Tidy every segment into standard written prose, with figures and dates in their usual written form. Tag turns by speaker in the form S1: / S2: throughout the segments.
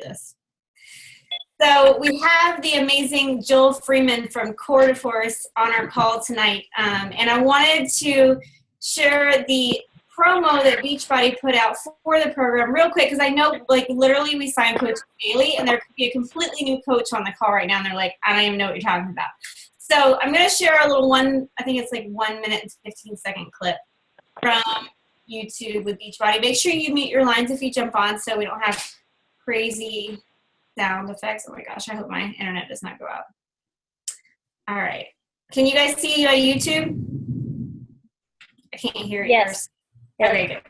S1: do this. So we have the amazing Joel Freeman from Core to Force on our call tonight. And I wanted to share the promo that Beachbody put out for the program real quick, because I know, like, literally we sign coaches daily, and there could be a completely new coach on the call right now, and they're like, I don't even know what you're talking about. So I'm going to share a little I think it's like 1 minute and 15-second clip from YouTube with Beachbody. Make sure you mute your lines if you jump on so we don't have crazy sound effects. Oh my gosh, I hope my internet does not go out. All right. Can you guys see my YouTube? I can't hear it.
S2: Yes.
S1: Okay, good.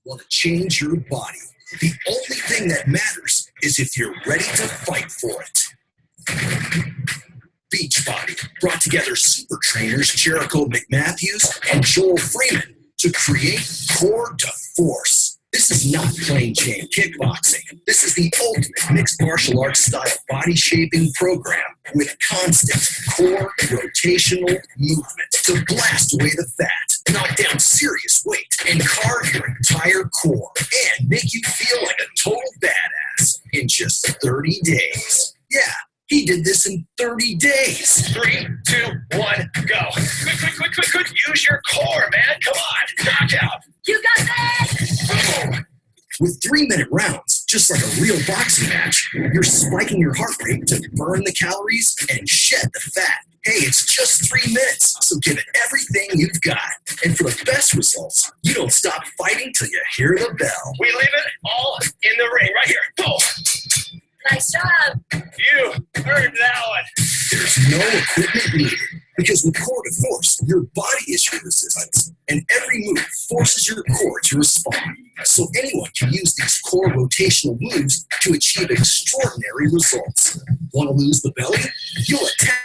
S3: Want to change your body. The only thing that matters is if you're ready to fight for it. Beachbody brought together super trainers Jericho McMatthews and Joel Freeman to create Core to Force. This is not plain Jane kickboxing. This is the ultimate mixed martial arts style body shaping program with constant core rotational movement to blast away the fat, knock down serious weight, and carve your entire core and make you feel like a total badass in just 30 days. Yeah. He did this in 30 days. 3, 2, 1, go. Quick. Use your core, man. Come on. Knock out. You got that. Boom. With 3-minute rounds, just like a real boxing match, you're spiking your heart rate to burn the calories and shed the fat. Hey, it's just 3 minutes, so give it everything you've got. And for the best results, you don't stop fighting till you hear the bell. We leave it all in the ring right here. Go.
S2: Nice job.
S3: You earned that one. There's no equipment needed, because with Core to Force, your body is your resistance, and every move forces your core to respond. So anyone can use these core rotational moves to achieve extraordinary results. Want to lose the belly? You'll attack.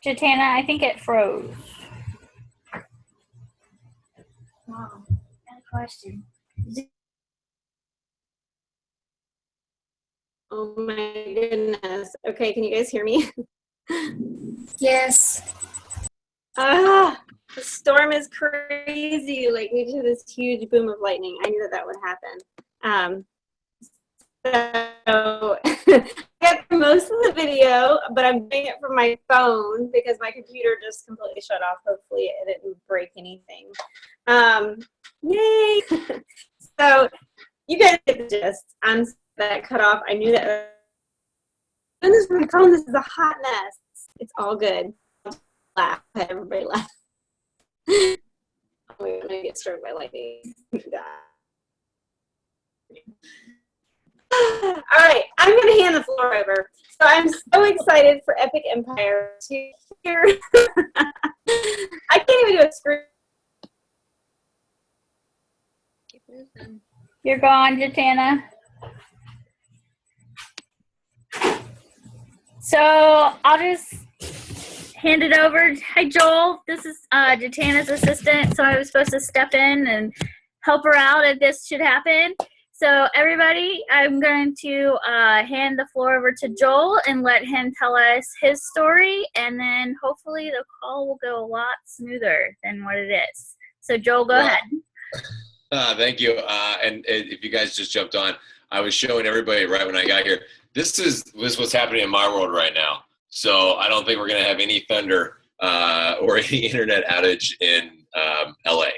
S2: Jatana, I think it froze.
S4: Wow, got a question.
S1: Oh my goodness. Okay, can you guys hear me?
S4: Yes.
S1: The storm is crazy. Like, we just had this huge boom of lightning. I knew that would happen. So I got most of the video, but I'm doing it from my phone because my computer just completely shut off. Hopefully it didn't break anything. Yay! So you guys get the gist. I'm that cut off. I knew that. And this is my phone. This is a hot mess. It's all good. Laugh. Everybody laugh. I'm gonna get struck by lightning. All right, I'm going to hand the floor over. So I'm so excited for Epic Empire to hear. I can't even do a screen.
S2: You're gone, Jatana. So I'll just hand it over. Hi, Joel. This is Jatana's assistant. So I was supposed to step in and help her out if this should happen. So everybody, I'm going to hand the floor over to Joel and let him tell us his story, and then hopefully the call will go a lot smoother than what it is. So Joel, go ahead.
S5: Thank you. And if you guys just jumped on, I was showing everybody right when I got here. This is what's happening in my world right now. So I don't think we're going to have any thunder or any internet outage in LA.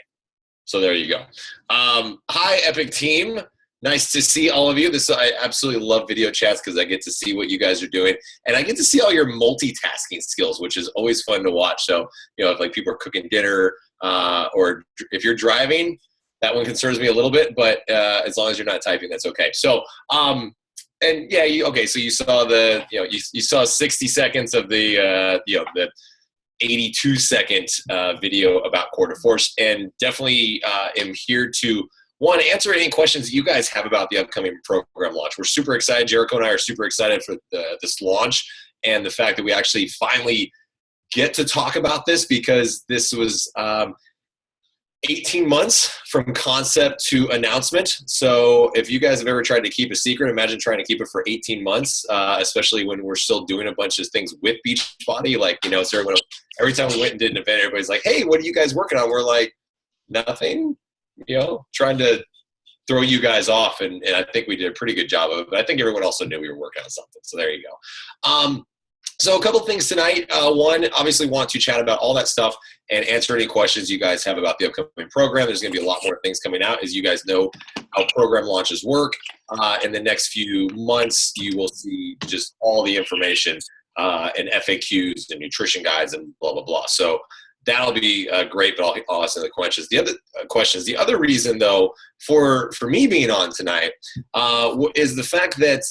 S5: So there you go. Hi, Epic team. Nice to see all of you. I absolutely love video chats because I get to see what you guys are doing, and I get to see all your multitasking skills, which is always fun to watch. So, if like people are cooking dinner, or if you're driving, that one concerns me a little bit. But as long as you're not typing, that's okay. So, and yeah, so you saw you saw 60 seconds of the the 82-second video about Core de Force, and definitely am here to, one, answer any questions that you guys have about the upcoming program launch. We're super excited. Jericho and I are super excited for this launch and the fact that we actually finally get to talk about this, because this was 18 months from concept to announcement. So if you guys have ever tried to keep a secret, imagine trying to keep it for 18 months, especially when we're still doing a bunch of things with Beachbody. Like, so every time we went and did an event, everybody's like, hey, what are you guys working on? We're like, nothing, trying to throw you guys off. And I think we did a pretty good job of it. But I think everyone also knew we were working on something. So there you go. So a couple things tonight. One, obviously want to chat about all that stuff and answer any questions you guys have about the upcoming program. There's going to be a lot more things coming out. As you guys know how program launches work. In the next few months, you will see just all the information and FAQs and nutrition guides and blah, blah, blah. So that'll be great, but I'll ask the questions. The other reason, though, for me being on tonight is the fact that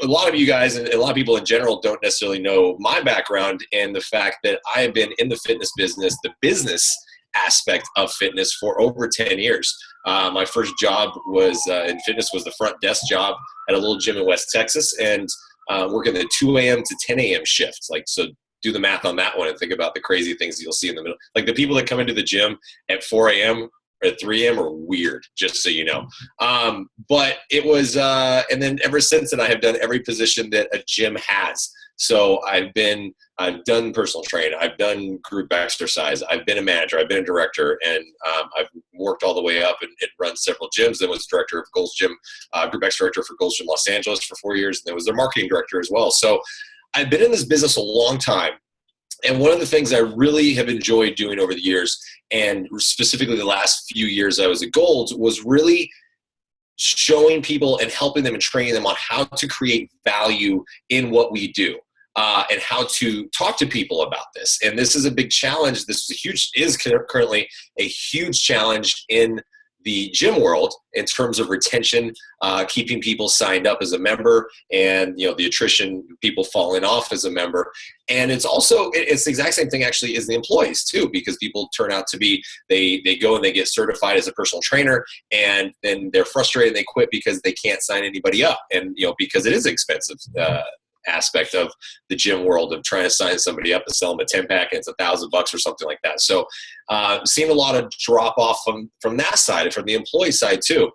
S5: a lot of you guys and a lot of people in general don't necessarily know my background and the fact that I have been in the fitness business, the business aspect of fitness, for over 10 years. My first job was in fitness was the front desk job at a little gym in West Texas, and working the 2 a.m. to 10 a.m. shift. So do the math on that one and think about the crazy things you'll see in the middle. Like the people that come into the gym at 4 a.m. or at 3 a.m. are weird, just so you know. But it was, and then ever since then, I have done every position that a gym has. So I've done personal training, I've done group exercise, I've been a manager, I've been a director, and I've worked all the way up and run several gyms. Then was director of Gold's Gym, group X director for Gold's Gym Los Angeles for 4 years, and then was their marketing director as well. So I've been in this business a long time. And one of the things I really have enjoyed doing over the years, and specifically the last few years I was at Gold's, was really showing people and helping them and training them on how to create value in what we do, and how to talk to people about this. And this is a big challenge. This is currently a huge challenge in the gym world in terms of retention, keeping people signed up as a member, and the attrition, people falling off as a member. And it's the exact same thing actually as the employees too, because people turn out to be, they go and they get certified as a personal trainer, and then they're frustrated and they quit because they can't sign anybody up. And because it is expensive aspect of the gym world of trying to sign somebody up and sell them a 10-pack, and it's $1,000 or something like that. So seen a lot of drop off from that side and from the employee side too.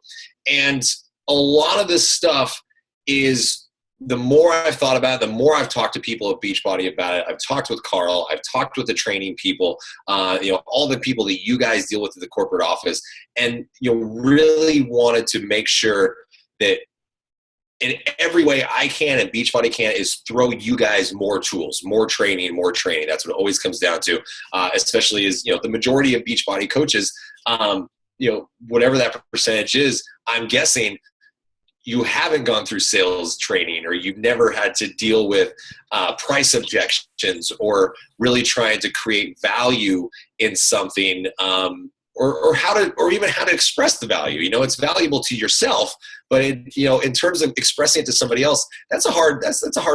S5: And a lot of this stuff is, the more I've thought about it, the more I've talked to people at Beachbody about it. I've talked with Carl, I've talked with the training people, all the people that you guys deal with at the corporate office, and really wanted to make sure that in every way I can and Beachbody can is throw you guys more tools, more training. That's what it always comes down to, especially as, the majority of Beachbody coaches, whatever that percentage is, I'm guessing you haven't gone through sales training, or you've never had to deal with price objections, or really trying to create value in something, or even how to express the value. It's valuable to yourself, but in terms of expressing it to somebody else, that's a hard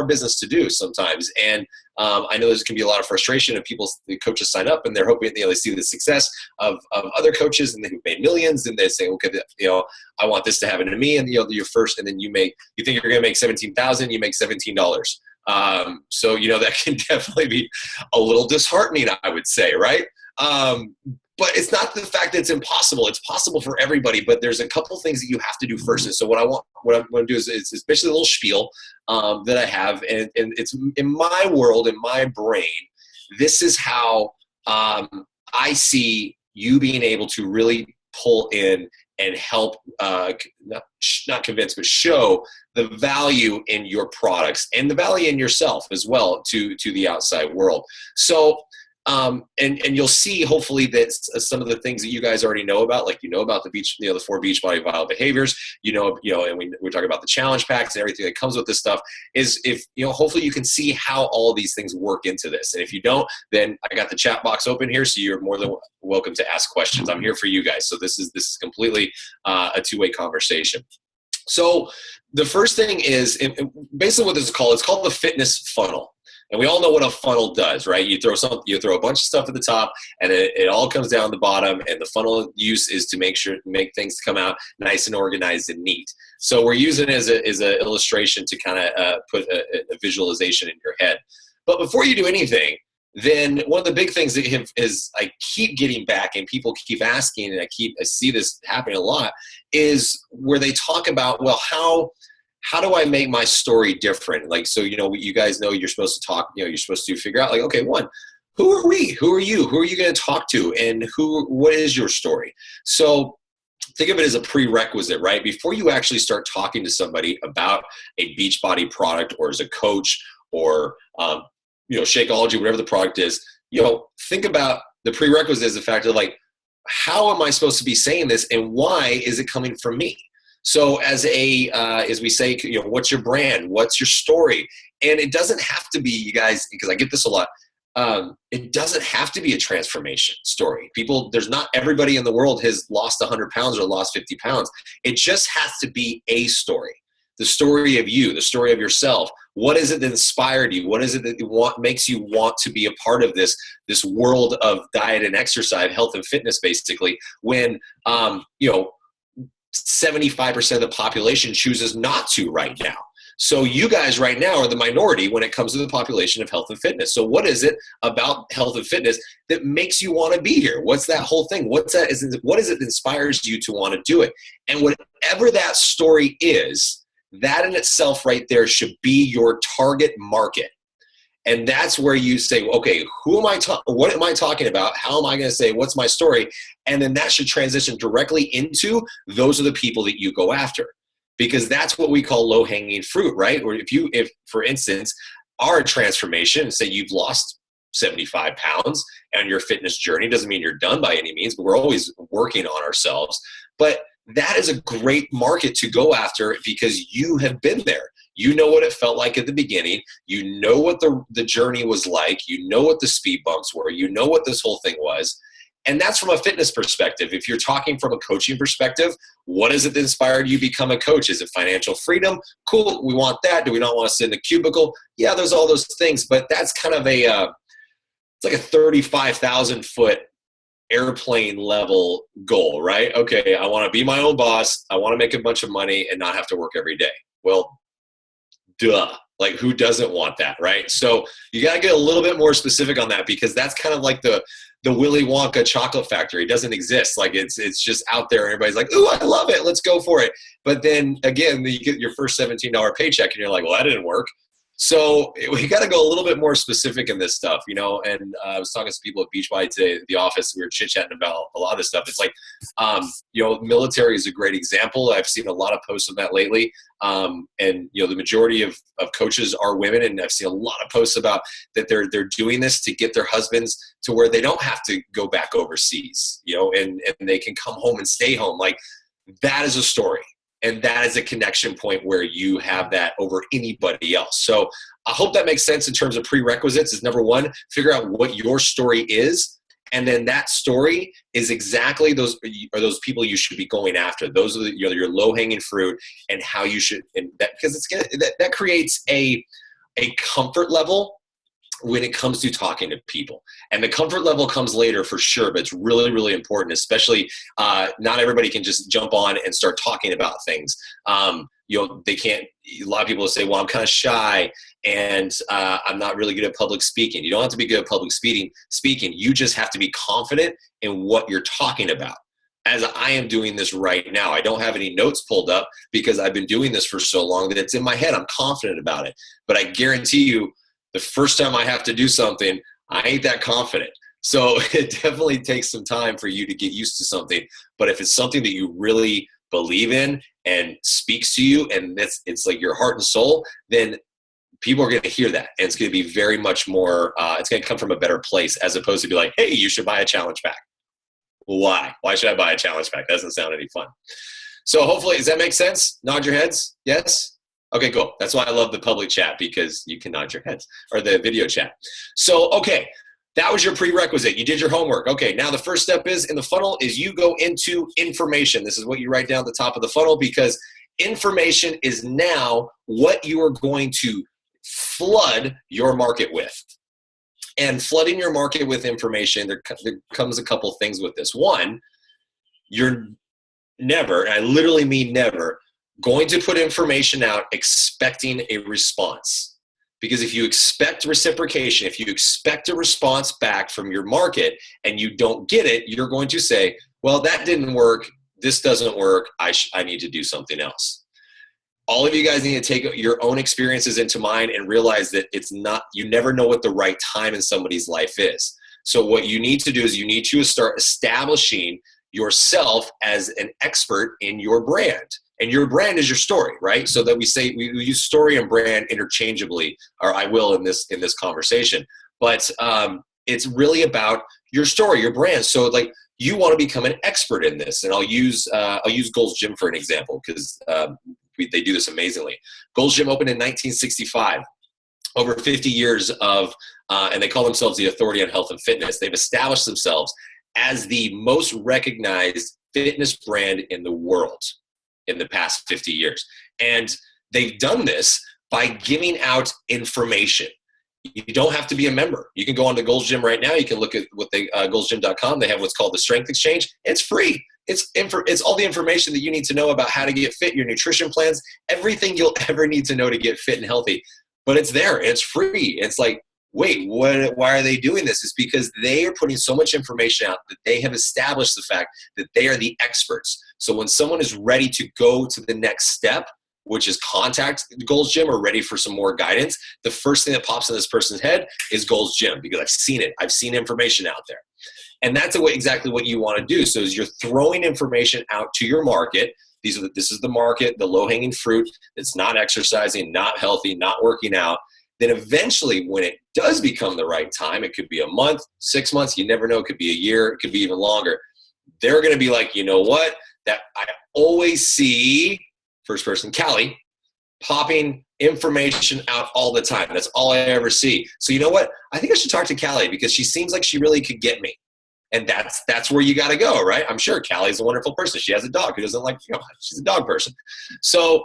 S5: business to do sometimes. And I know there can be a lot of frustration if the coaches sign up and they're hoping they see the success of other coaches and they've made millions, and they say, okay, I want this to happen to me, and you're first, and then you think you're going to make $17,000, you make $17. So that can definitely be a little disheartening, I would say, right? But it's not the fact that it's impossible. It's possible for everybody, but there's a couple things that you have to do first. And so what I want to do is basically a little spiel that I have, and it's in my world, in my brain. This is how I see you being able to really pull in and help, not convince, but show the value in your products and the value in yourself as well to the outside world. So. And you'll see hopefully that some of the things that you guys already know about, like about the 4 Beachbody vital behaviors, and we're talking about the challenge packs and everything that comes with this stuff, is if hopefully you can see how all of these things work into this. And if you don't, then I got the chat box open here, so you're more than welcome to ask questions. I'm here for you guys. So this is completely a two-way conversation. So the first thing is, basically what this is called, it's called the fitness funnel. And we all know what a funnel does, right? You throw a bunch of stuff at the top, and it all comes down the bottom. And the funnel use is to make things come out nice and organized and neat. So we're using it as an illustration to kind of put a visualization in your head. But before you do anything, then one of the big things that is I keep getting back, and people keep asking, and I see this happening a lot, is where they talk about, well, how do I make my story different? Like, so, you guys know you're supposed to talk, you're supposed to figure out, like, okay, one, who are we? Who are you? Who are you going to talk to? And what is your story? So think of it as a prerequisite, right? Before you actually start talking to somebody about a Beachbody product, or as a coach, or, Shakeology, whatever the product is, think about the prerequisite as the fact of, like, how am I supposed to be saying this, and why is it coming from me? So as we say, what's your brand? What's your story? And it doesn't have to be, you guys, because I get this a lot. It doesn't have to be a transformation story. There's not everybody in the world has lost 100 pounds or lost 50 pounds. It just has to be a story. The story of you, the story of yourself. What is it that inspired you? What is it that makes you want to be a part of this world of diet and exercise, health and fitness, basically, when, 75% of the population chooses not to right now. So you guys right now are the minority when it comes to the population of health and fitness. So what is it about health and fitness that makes you want to be here? What's that whole thing? What is it that inspires you to want to do it? And whatever that story is, that in itself right there should be your target market. And that's where you say, okay, what am I talking about? How am I going to say, what's my story? And then that should transition directly into, those are the people that you go after. Because that's what we call low-hanging fruit, right? Or if for instance, our transformation, say you've lost 75 pounds and your fitness journey, doesn't mean you're done by any means, but we're always working on ourselves. But that is a great market to go after, because you have been there. You know what it felt like at the beginning. You know what the journey was like. You know what the speed bumps were. You know what this whole thing was. And that's from a fitness perspective. If you're talking from a coaching perspective, what is it that inspired you to become a coach? Is it financial freedom? Cool, we want that. Do we not want to sit in the cubicle? Yeah, there's all those things. But that's kind of it's like a 35,000 foot airplane level goal, right? Okay, I want to be my own boss. I want to make a bunch of money and not have to work every day. Well, duh. Like, who doesn't want that, right? So you got to get a little bit more specific on that, because that's kind of like the Willy Wonka chocolate factory. It doesn't exist. Like, it's just out there. Everybody's like, ooh, I love it. Let's go for it. But then again, you get your first $17 paycheck and you're like, well, that didn't work. So we got to go a little bit more specific in this stuff, and I was talking to people at Beachbody today at the office. We were chit-chatting about a lot of this stuff. It's like, military is a great example. I've seen a lot of posts on that lately. And, the majority of coaches are women. And I've seen a lot of posts about that they're doing this to get their husbands to where they don't have to go back overseas, and they can come home and stay home. Like, that is a story. And that is a connection point where you have that over anybody else. So I hope that makes sense in terms of prerequisites. Is number one, figure out what your story is. And then that story is exactly those people you should be going after. Those are your low-hanging fruit, and how you should, and that, because that creates a comfort level when it comes to talking to people. And the comfort level comes later for sure, but it's really, really important, especially not everybody can just jump on and start talking about things. They can't, a lot of people will say, well, I'm kind of shy and I'm not really good at public speaking. You don't have to be good at public speaking. You just have to be confident in what you're talking about. As I am doing this right now, I don't have any notes pulled up because I've been doing this for so long that it's in my head. I'm confident about it. But I guarantee you, the first time I have to do something, I ain't that confident. So it definitely takes some time for you to get used to something. But if it's something that you really believe in and speaks to you, and it's like your heart and soul, then people are going to hear that. And it's going to be very much more, it's going to come from a better place, as opposed to be like, hey, you should buy a challenge pack. Well, why? Why should I buy a challenge pack? That doesn't sound any fun. So hopefully, does that make sense? Nod your heads. Yes? Okay, cool. That's why I love the public chat, because you can nod your heads, or the video chat. So, okay, that was your prerequisite. You did your homework. Okay, now the first step is in the funnel is you go into information. This is what you write down at the top of the funnel, because information is now what you are going to flood your market with. And flooding your market with information, there comes a couple things with this. One, you're never, and I literally mean never, going to put information out expecting a response. Because if you expect reciprocation, if you expect a response back from your market and you don't get it, you're going to say, well, that didn't work. This doesn't work. I need to do something else. All of you guys need to take your own experiences into mind and realize that you never know what the right time in somebody's life is. So what you need to do is you need to start establishing yourself as an expert in your brand. And your brand is your story, right? So that we use story and brand interchangeably, or I will in this conversation. But it's really about your story, your brand. So like you want to become an expert in this. And I'll use Gold's Gym for an example because they do this amazingly. Gold's Gym opened in 1965. Over 50 years of, and they call themselves the authority on health and fitness. They've established themselves as the most recognized fitness brand in the world in the past 50 years. And they've done this by giving out information. You don't have to be a member. You can go on to Gold's Gym right now. You can look at goldsgym.com. They have what's called the Strength Exchange. It's free. It's all the information that you need to know about how to get fit, your nutrition plans, everything you'll ever need to know to get fit and healthy. But it's there. It's free. It's like, wait, why are they doing this? It's because they are putting so much information out that they have established the fact that they are the experts. So when someone is ready to go to the next step, which is contact Gold's Gym or ready for some more guidance, the first thing that pops in this person's head is Gold's Gym because I've seen it. I've seen information out there. And that's exactly what you want to do. So as you're throwing information out to your market, this is the market, the low-hanging fruit that's not exercising, not healthy, not working out. Then eventually when it does become the right time, it could be a month, 6 months, you never know, it could be a year, it could be even longer. They're going to be like, you know what? That I always see, first person, Callie, popping information out all the time. That's all I ever see. So you know what? I think I should talk to Callie because she seems like she really could get me. And that's where you got to go, right? I'm sure Callie's a wonderful person. She has a dog who doesn't like, she's a dog person. So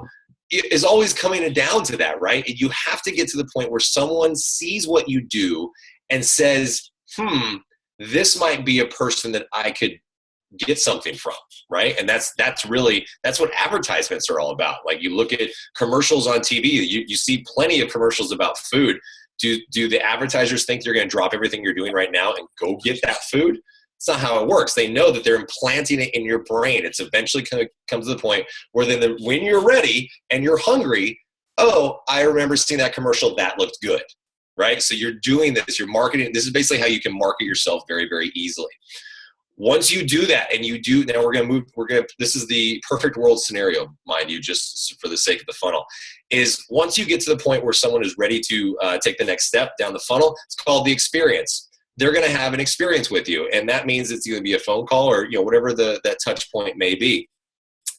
S5: it is always coming down to that, right? You have to get to the point where someone sees what you do and says, this might be a person that I could get something from, right? And that's what advertisements are all about. Like you look at commercials on TV, you see plenty of commercials about food. Do the advertisers think you're going to drop everything you're doing right now and go get that food? It's not how it works. They know that they're implanting it in your brain. It's eventually going to come to the point where then when you're ready and you're hungry, oh, I remember seeing that commercial. That looked good, right? So you're doing this. You're marketing. This is basically how you can market yourself very, very easily. Once you do that and you do, now this is the perfect world scenario, mind you, just for the sake of the funnel, is once you get to the point where someone is ready to take the next step down the funnel, it's called the experience. They're going to have an experience with you. And that means it's going to be a phone call or, whatever that touch point may be.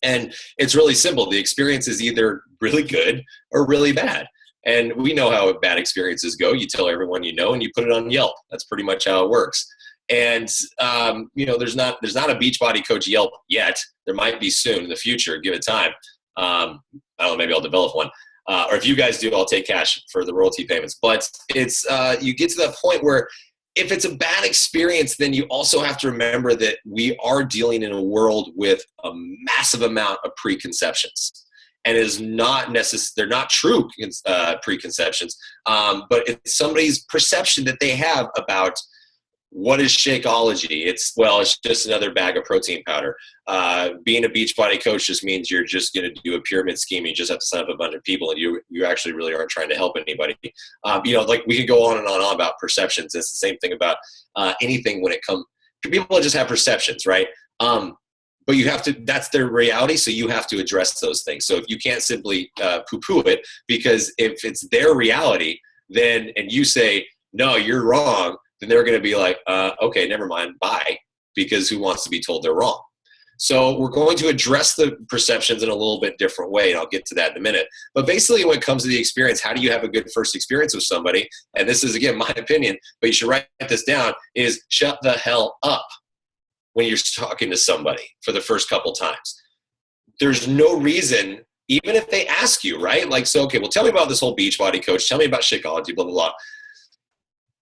S5: And it's really simple. The experience is either really good or really bad. And we know how bad experiences go. You tell everyone you know and you put it on Yelp. That's pretty much how it works. And, there's not a Beachbody Coach Yelp yet. There might be soon in the future, give it time. I don't know, maybe I'll develop one. Or if you guys do, I'll take cash for the royalty payments. But it's, you get to that point where if it's a bad experience, then you also have to remember that we are dealing in a world with a massive amount of preconceptions. And it is not they're not true preconceptions, but it's somebody's perception that they have about what is Shakeology. It's just another bag of protein powder. Being a Beachbody coach just means you're just going to do a pyramid scheme. You just have to sign up a bunch of people, and you actually really aren't trying to help anybody. Like we could go on and on about perceptions. It's the same thing about anything when it comes. People just have perceptions, right? But you have to. That's their reality, so you have to address those things. So if you can't simply poo-poo it, because if it's their reality, then and you say no, you're wrong, then they're going to be like, okay, never mind, bye, because who wants to be told they're wrong? So we're going to address the perceptions in a little bit different way, and I'll get to that in a minute. But basically when it comes to the experience, how do you have a good first experience with somebody? And this is, again, my opinion, but you should write this down, is shut the hell up when you're talking to somebody for the first couple times. There's no reason even if they ask you, right? Like, so, okay, well, tell me about this whole Beachbody, coach. Tell me about Shakeology, blah, blah, blah.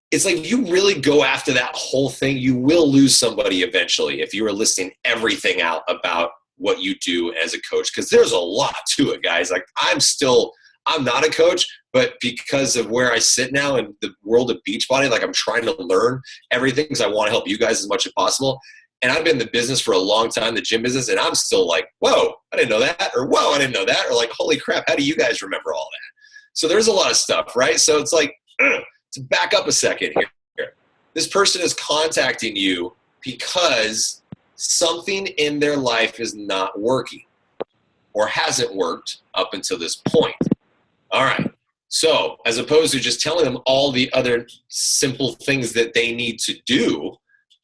S5: It's like, if you really go after that whole thing, you will lose somebody eventually if you are listing everything out about what you do as a coach, because there's a lot to it, guys. Like, I'm not a coach, but because of where I sit now in the world of Beachbody, like, I'm trying to learn everything because I want to help you guys as much as possible. And I've been in the business for a long time, the gym business, and I'm still like, whoa, I didn't know that, or whoa, I didn't know that, or like, holy crap, how do you guys remember all that? So there's a lot of stuff, right? So it's like, to back up a second here. This person is contacting you because something in their life is not working or hasn't worked up until this point. All right. So as opposed to just telling them all the other simple things that they need to do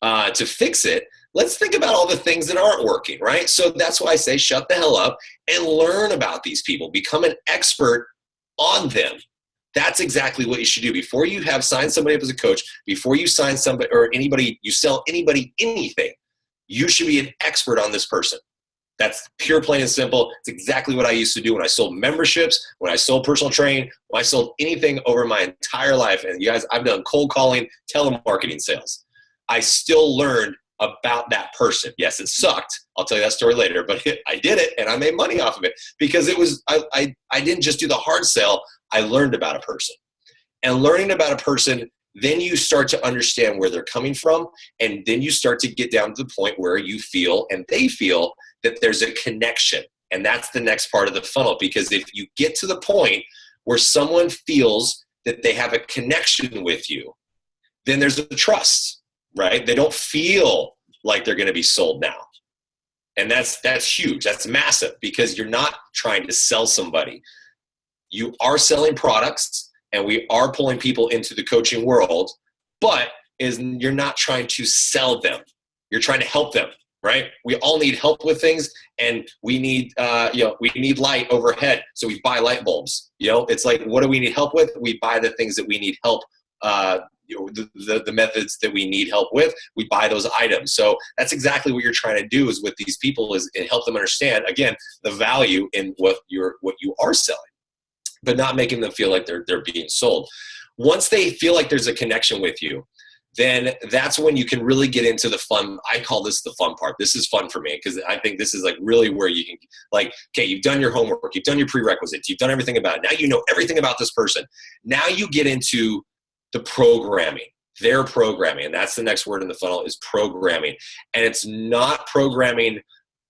S5: to fix it, let's think about all the things that aren't working, right? So that's why I say shut the hell up and learn about these people. Become an expert on them. That's exactly what you should do. Before you have signed somebody up as a coach, before you sign somebody or anybody, you sell anybody anything, you should be an expert on this person. That's pure, plain and simple. It's exactly what I used to do when I sold memberships, when I sold personal training, when I sold anything over my entire life. And you guys, I've done cold calling, telemarketing sales. I still learned about that person. Yes, it sucked. I'll tell you that story later, but I did it and I made money off of it because it was, I didn't just do the hard sell. I learned about a person. And learning about a person, then you start to understand where they're coming from. And then you start to get down to the point where you feel and they feel that there's a connection. And that's the next part of the funnel. Because if you get to the point where someone feels that they have a connection with you, then there's a trust, right? They don't feel like they're going to be sold now. And that's huge. That's massive because you're not trying to sell somebody. You are selling products and we are pulling people into the coaching world, but you're not trying to sell them. You're trying to help them, right? We all need help with things and we need, we need light overhead. So we buy light bulbs, it's like, what do we need help with? We buy the things that we need help, the methods that we need help with, we buy those items. So that's exactly what you're trying to do is with these people is help them understand, again, the value in what you are selling, but not making them feel like they're being sold. Once they feel like there's a connection with you, then that's when you can really get into the fun. I call this the fun part. This is fun for me because I think this is like really where you can like, okay, you've done your homework, you've done your prerequisites, you've done everything about it. Now you know everything about this person. Now you get into the programming, their programming. And that's the next word in the funnel is programming. And it's not programming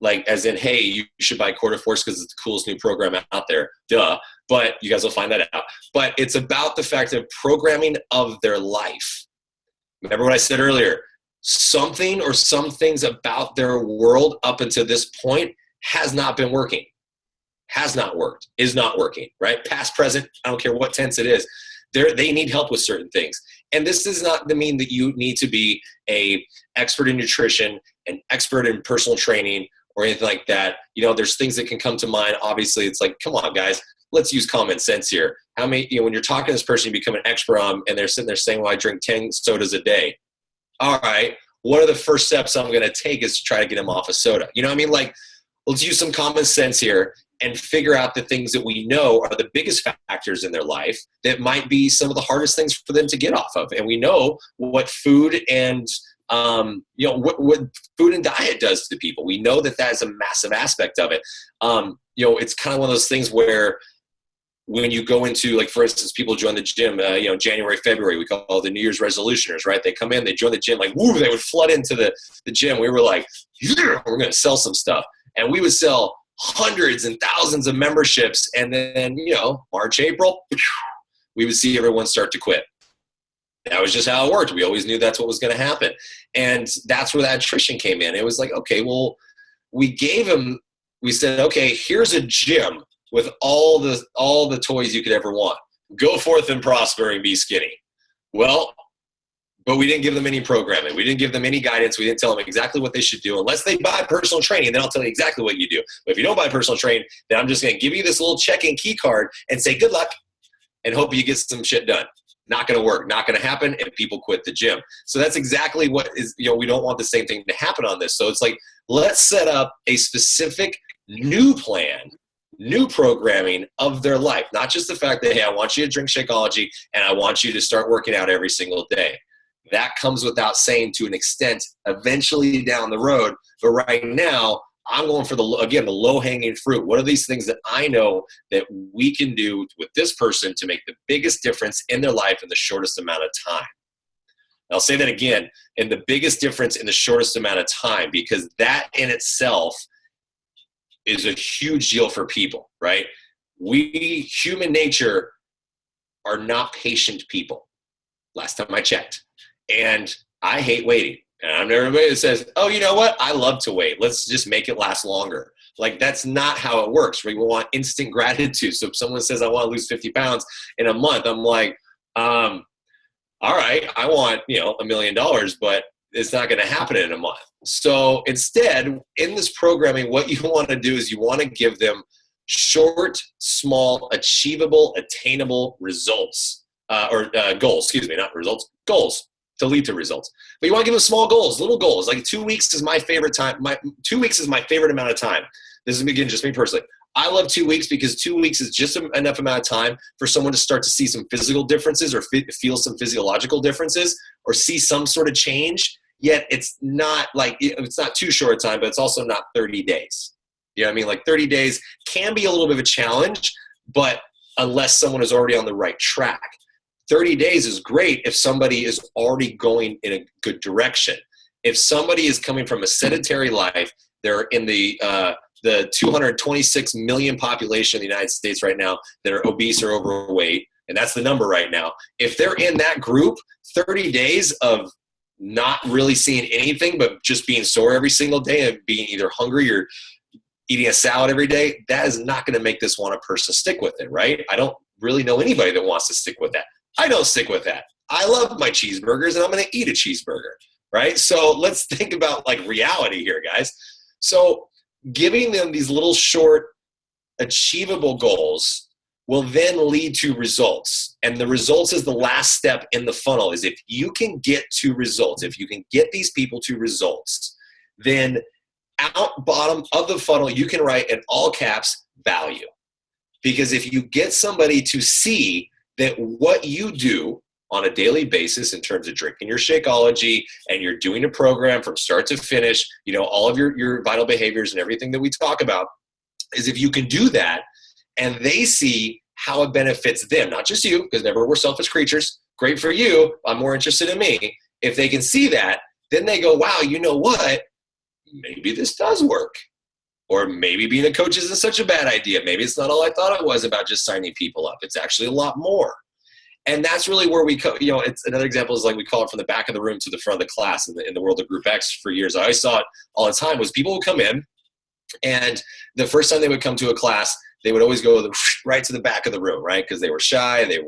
S5: like as in, hey, you should buy Quarter Force because it's the coolest new program out there. Duh. But you guys will find that out. But it's about the fact of programming of their life. Remember what I said earlier, something or some things about their world up until this point has not been working, has not worked, is not working, right? Past, present, I don't care what tense it is. They need help with certain things. And this does not mean that you need to be an expert in nutrition, an expert in personal training, or anything like that. There's things that can come to mind. Obviously, it's like, come on, guys, let's use common sense here. How many, when you're talking to this person, you become an expert on, and they're sitting there saying, well, I drink 10 sodas a day. All right, what are the first steps I'm going to take is to try to get them off of soda? You know what I mean? Like, let's use some common sense here and figure out the things that we know are the biggest factors in their life that might be some of the hardest things for them to get off of. And we know what food and what food and diet does to people. We know that is a massive aspect of it. It's kind of one of those things where when you go into, like, for instance, people join the gym, January, February, we call the New Year's resolutioners, right? They come in, they join the gym, like, woo, they would flood into the gym. We were like, yeah, we're going to sell some stuff. And we would sell hundreds and thousands of memberships. And then, March, April, we would see everyone start to quit. That was just how it worked. We always knew that's what was going to happen. And that's where that attrition came in. It was like, okay, well, we said, okay, here's a gym with all the toys you could ever want. Go forth and prosper and be skinny. Well, but we didn't give them any programming. We didn't give them any guidance. We didn't tell them exactly what they should do. Unless they buy personal training, then I'll tell you exactly what you do. But if you don't buy personal training, then I'm just going to give you this little check-in key card and say good luck and hope you get some shit done. Not going to work, not going to happen, and people quit the gym. So that's exactly what is, we don't want the same thing to happen on this. So it's like, let's set up a specific new plan, new programming of their life, not just the fact that, hey, I want you to drink Shakeology and I want you to start working out every single day. That comes without saying to an extent eventually down the road. But right now, I'm going for the low-hanging fruit. What are these things that I know that we can do with this person to make the biggest difference in their life in the shortest amount of time? I'll say that again, in the biggest difference in the shortest amount of time, because that in itself is a huge deal for people, right? We, human nature, are not patient people, last time I checked. And I hate waiting. And I'm everybody that says, oh, you know what? I love to wait. Let's just make it last longer. Like, that's not how it works. We want instant gratitude. So if someone says, I want to lose 50 pounds in a month, I'm like, all right, I want, $1 million, but it's not going to happen in a month. So instead, in this programming, what you want to do is you want to give them short, small, achievable, attainable results, goals, not results, goals to lead to results. But you want to give them small goals, little goals. Like 2 weeks is my favorite time. 2 weeks is my favorite amount of time. This is, again, just me personally. I love 2 weeks because 2 weeks is just enough amount of time for someone to start to see some physical differences or feel some physiological differences or see some sort of change. Yet it's not too short a time, but it's also not 30 days. You know what I mean? Like 30 days can be a little bit of a challenge, but unless someone is already on the right track. 30 days is great if somebody is already going in a good direction. If somebody is coming from a sedentary life, they're in the 226 million population in the United States right now that are obese or overweight, and that's the number right now. If they're in that group, 30 days of not really seeing anything but just being sore every single day and being either hungry or eating a salad every day, that is not going to make this one a person stick with it, right? I don't really know anybody that wants to stick with that. I don't stick with that. I love my cheeseburgers and I'm going to eat a cheeseburger, right? So let's think about like reality here, guys. So giving them these little short achievable goals will then lead to results. And the results is the last step in the funnel. Is if you can get to results, if you can get these people to results, then out bottom of the funnel, you can write in all caps value. Because if you get somebody to see that what you do on a daily basis in terms of drinking your Shakeology and you're doing a program from start to finish, all of your vital behaviors and everything that we talk about, is if you can do that and they see how it benefits them, not just you, because never we're selfish creatures. Great for you. I'm more interested in me. If they can see that, then they go, wow, you know what? Maybe this does work. Or maybe being a coach isn't such a bad idea. Maybe it's not all I thought it was about just signing people up. It's actually a lot more. And that's really where it's another example is like we call it from the back of the room to the front of the class in the world of Group X for years. I always saw it all the time was people would come in and the first time they would come to a class, they would always go right to the back of the room, right? Because they were shy. They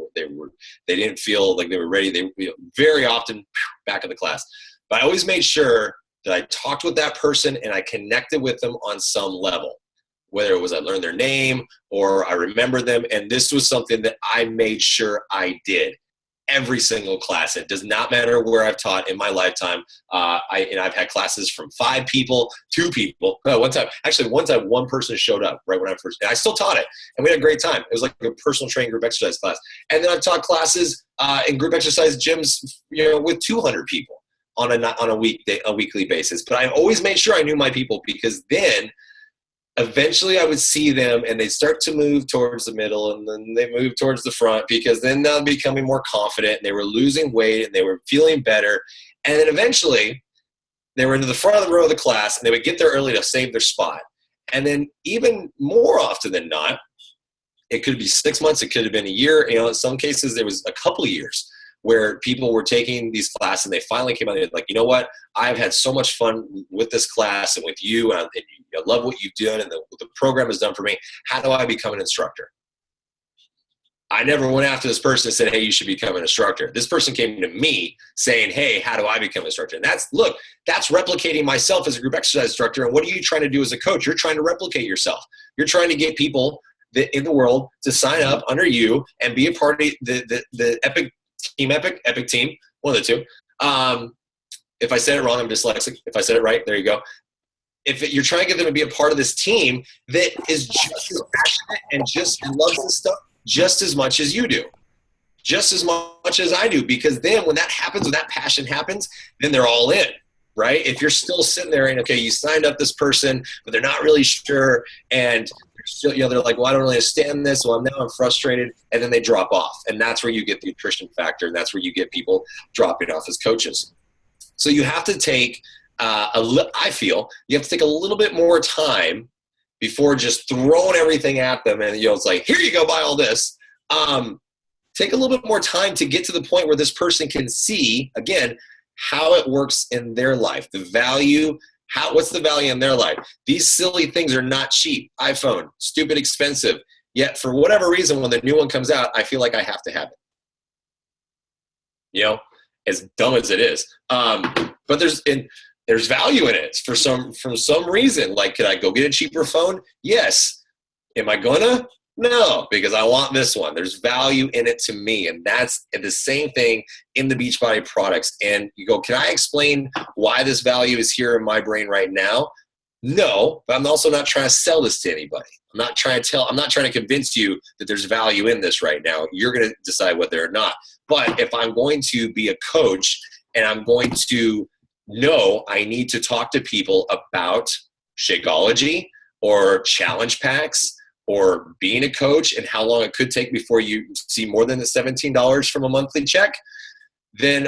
S5: didn't feel like they were ready. They very often back of the class. But I always made sure that I talked with that person and I connected with them on some level, whether it was I learned their name or I remember them. And this was something that I made sure I did every single class. It does not matter where I've taught in my lifetime. I've had classes from 5 people, 2 people. No, one time one person showed up right when I first, and I still taught it. And we had a great time. It was like a personal training group exercise class. And then I've taught classes in group exercise gyms, with 200 people on a weekly basis. But I always made sure I knew my people, because then eventually I would see them and they'd start to move towards the middle and then they move towards the front, because then they're becoming more confident and they were losing weight and they were feeling better. And then eventually they were into the front of the row of the class and they would get there early to save their spot. And then even more often than not, it could be 6 months, it could have been a year. In some cases there was a couple of years where people were taking these classes and they finally came out and they're like, you know what? I've had so much fun with this class and with you, and I love what you've done and what the program has done for me. How do I become an instructor? I never went after this person and said, hey, you should become an instructor. This person came to me saying, hey, how do I become an instructor? And that's replicating myself as a group exercise instructor. And what are you trying to do as a coach? You're trying to replicate yourself. You're trying to get people in the world to sign up under you and be a part of the Epic team, one of the two. If I said it wrong, I'm dyslexic. If I said it right, there you go. you're trying to get them to be a part of this team that is just as passionate and just loves this stuff just as much as you do, just as much as I do, because then when that happens, when that passion happens, then they're all in, right? If you're still sitting there and, okay, you signed up this person, but they're not really sure, and they're still, they're like, well, I don't really understand this, well, now I'm frustrated, and then they drop off. And that's where you get the attrition factor, and that's where you get people dropping off as coaches. So you have to take I feel you have to take a little bit more time before just throwing everything at them and it's like, here you go, buy all this. Take a little bit more time to get to the point where this person can see, again, how it works in their life, the value, what's the value in their life. These silly things are not cheap. iPhone, stupid expensive. Yet for whatever reason, when the new one comes out, I feel like I have to have it. As dumb as it is. But there's value in it for some reason. Like, could I go get a cheaper phone? Yes. Am I gonna? No, because I want this one. There's value in it to me. And that's the same thing in the Beachbody products. And you go, can I explain why this value is here in my brain right now? No, but I'm also not trying to sell this to anybody. I'm not trying to convince you that there's value in this right now. You're going to decide whether or not. But if I'm going to be a coach and I'm going to know I need to talk to people about Shakeology or challenge packs or being a coach and how long it could take before you see more than the $17 from a monthly check, then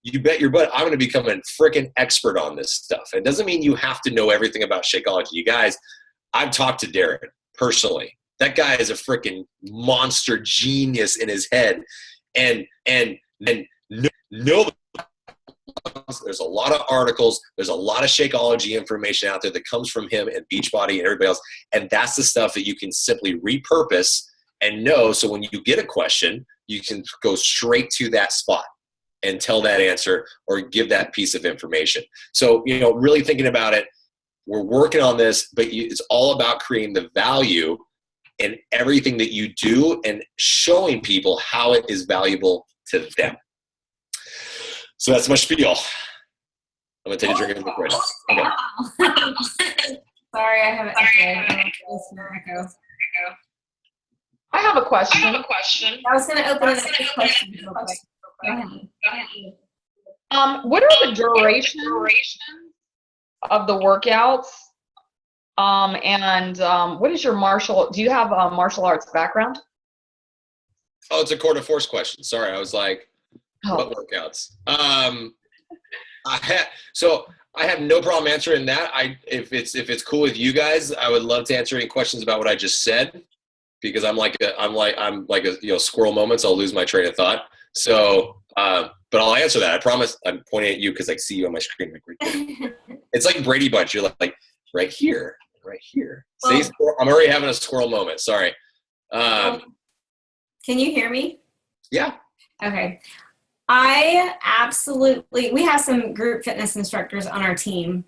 S5: you bet your butt I'm going to become a freaking expert on this stuff. It doesn't mean you have to know everything about Shakeology. You guys, I've talked to Darren personally. That guy is a freaking monster genius in his head. And nobody, there's a lot of articles, there's a lot of Shakeology information out there that comes from him and Beachbody and everybody else. And that's the stuff that you can simply repurpose and know. So when you get a question, you can go straight to that spot and tell that answer or give that piece of information. So, really thinking about it, we're working on this, but it's all about creating the value in everything that you do and showing people how it is valuable to them. So that's my spiel. I'm going to take a drink of the right now. Okay.
S1: Sorry, I have it.
S6: I have a question.
S1: I was going to open it up to questions real quick. Go ahead.
S6: What are the durations of the workouts? What is your do you have a martial arts background?
S5: Oh, it's a core to force question. Sorry, I was like, what workouts? I have no problem answering that. If it's cool with you guys, I would love to answer any questions about what I just said, because I'm like a squirrel moments. I'll lose my train of thought. So, but I'll answer that. I promise. I'm pointing at you because I see you on my screen. Like right there. It's like Brady Bunch. You're like right here. Well, see, I'm already having a squirrel moment. Sorry.
S1: Can you hear me?
S5: Yeah.
S1: Okay. We have some group fitness instructors on our team,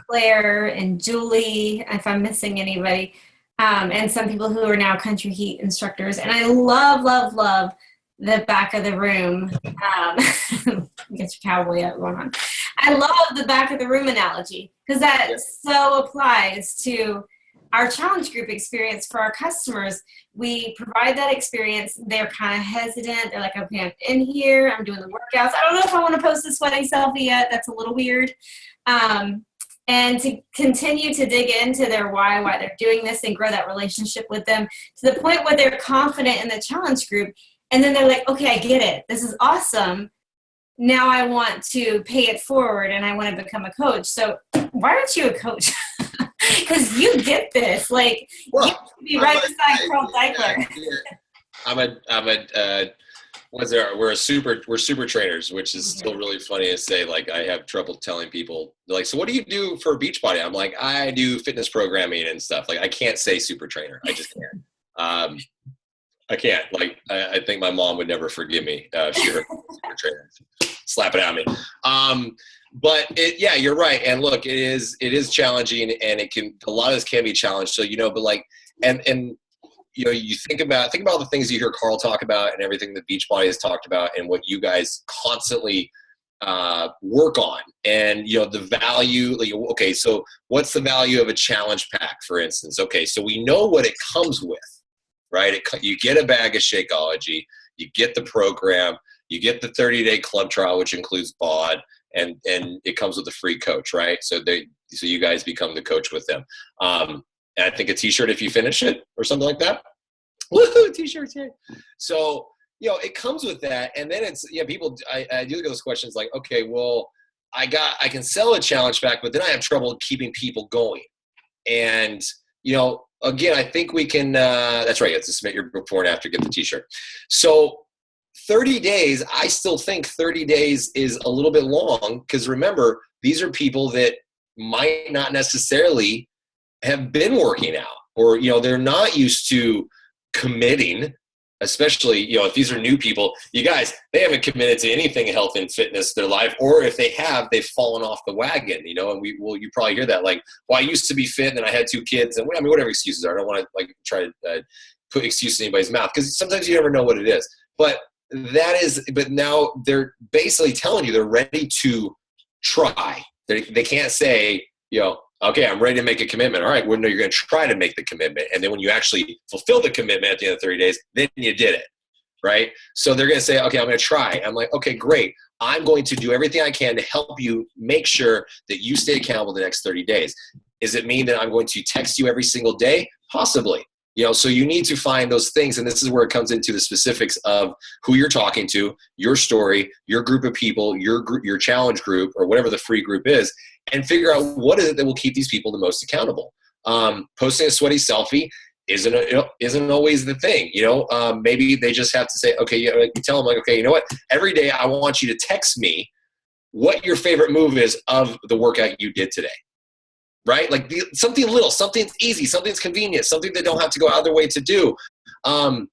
S1: Claire and Julie, if I'm missing anybody, and some people who are now Country Heat instructors. And I love the back of the room. Get your cowboy up going on. I love the back of the room analogy because that so applies to our challenge group experience for our customers. We provide that experience. They're kind of hesitant. They're like, okay, I'm in here. I'm doing the workouts. I don't know if I want to post a sweaty selfie yet. That's a little weird. And to continue to dig into their why they're doing this and grow that relationship with them to the point where they're confident in the challenge group. And then they're like, okay, I get it. This is awesome. Now I want to pay it forward and I want to become a coach. So why aren't you a coach? Because you get this. Like, you should be right beside Carl Deichler.
S5: We're super trainers, which is still really funny to say. Like, I have trouble telling people, like, so what do you do for Beachbody? I'm like, I do fitness programming and stuff. Like, I can't say super trainer. I just can't. I can't. Like, I think my mom would never forgive me if she heard super trainer. Slap it at me. But you're right. And look, it is challenging, and a lot of this can be challenged. So, but like, and you think about the things you hear Carl talk about and everything that Beachbody has talked about and what you guys constantly work on. And, the value, okay, so what's the value of a challenge pack, for instance? Okay, so we know what it comes with, right? You get a bag of Shakeology, you get the program, you get the 30-day club trial, which includes BOD, and it comes with a free coach, right? So you guys become the coach with them. And I think a t-shirt if you finish it or something like that. Woohoo, t-shirts, yeah. So, it comes with that. And then it's, people, I do get those questions like, okay, well, I can sell a challenge pack, but then I have trouble keeping people going. And, again, I think we can, that's right. You have to submit your before and after, get the t-shirt. So 30 days, I still think 30 days is a little bit long, because remember, these are people that might not necessarily have been working out, or, they're not used to committing, especially, if these are new people. You guys, they haven't committed to anything health and fitness their life, or if they have, they've fallen off the wagon, and you probably hear that, like, well, I used to be fit and then I had 2 kids, and whatever excuses are. I don't want to try to put excuses in anybody's mouth, because sometimes you never know what it is. But now they're basically telling you they're ready to try. They can't say, okay, I'm ready to make a commitment. All right, well, no, you're going to try to make the commitment. And then when you actually fulfill the commitment at the end of 30 days, then you did it, right? So they're going to say, okay, I'm going to try. I'm like, okay, great. I'm going to do everything I can to help you make sure that you stay accountable the next 30 days. Does it mean that I'm going to text you every single day? Possibly. So you need to find those things, and this is where it comes into the specifics of who you're talking to, your story, your group of people, your challenge group, or whatever the free group is, and figure out what is it that will keep these people the most accountable. Posting a sweaty selfie isn't always the thing. Maybe they just have to say, okay, you tell them, like, okay, you know what? Every day I want you to text me what your favorite move is of the workout you did today. Right? Like something little, something easy, something's convenient, something they don't have to go out of their way to do. Something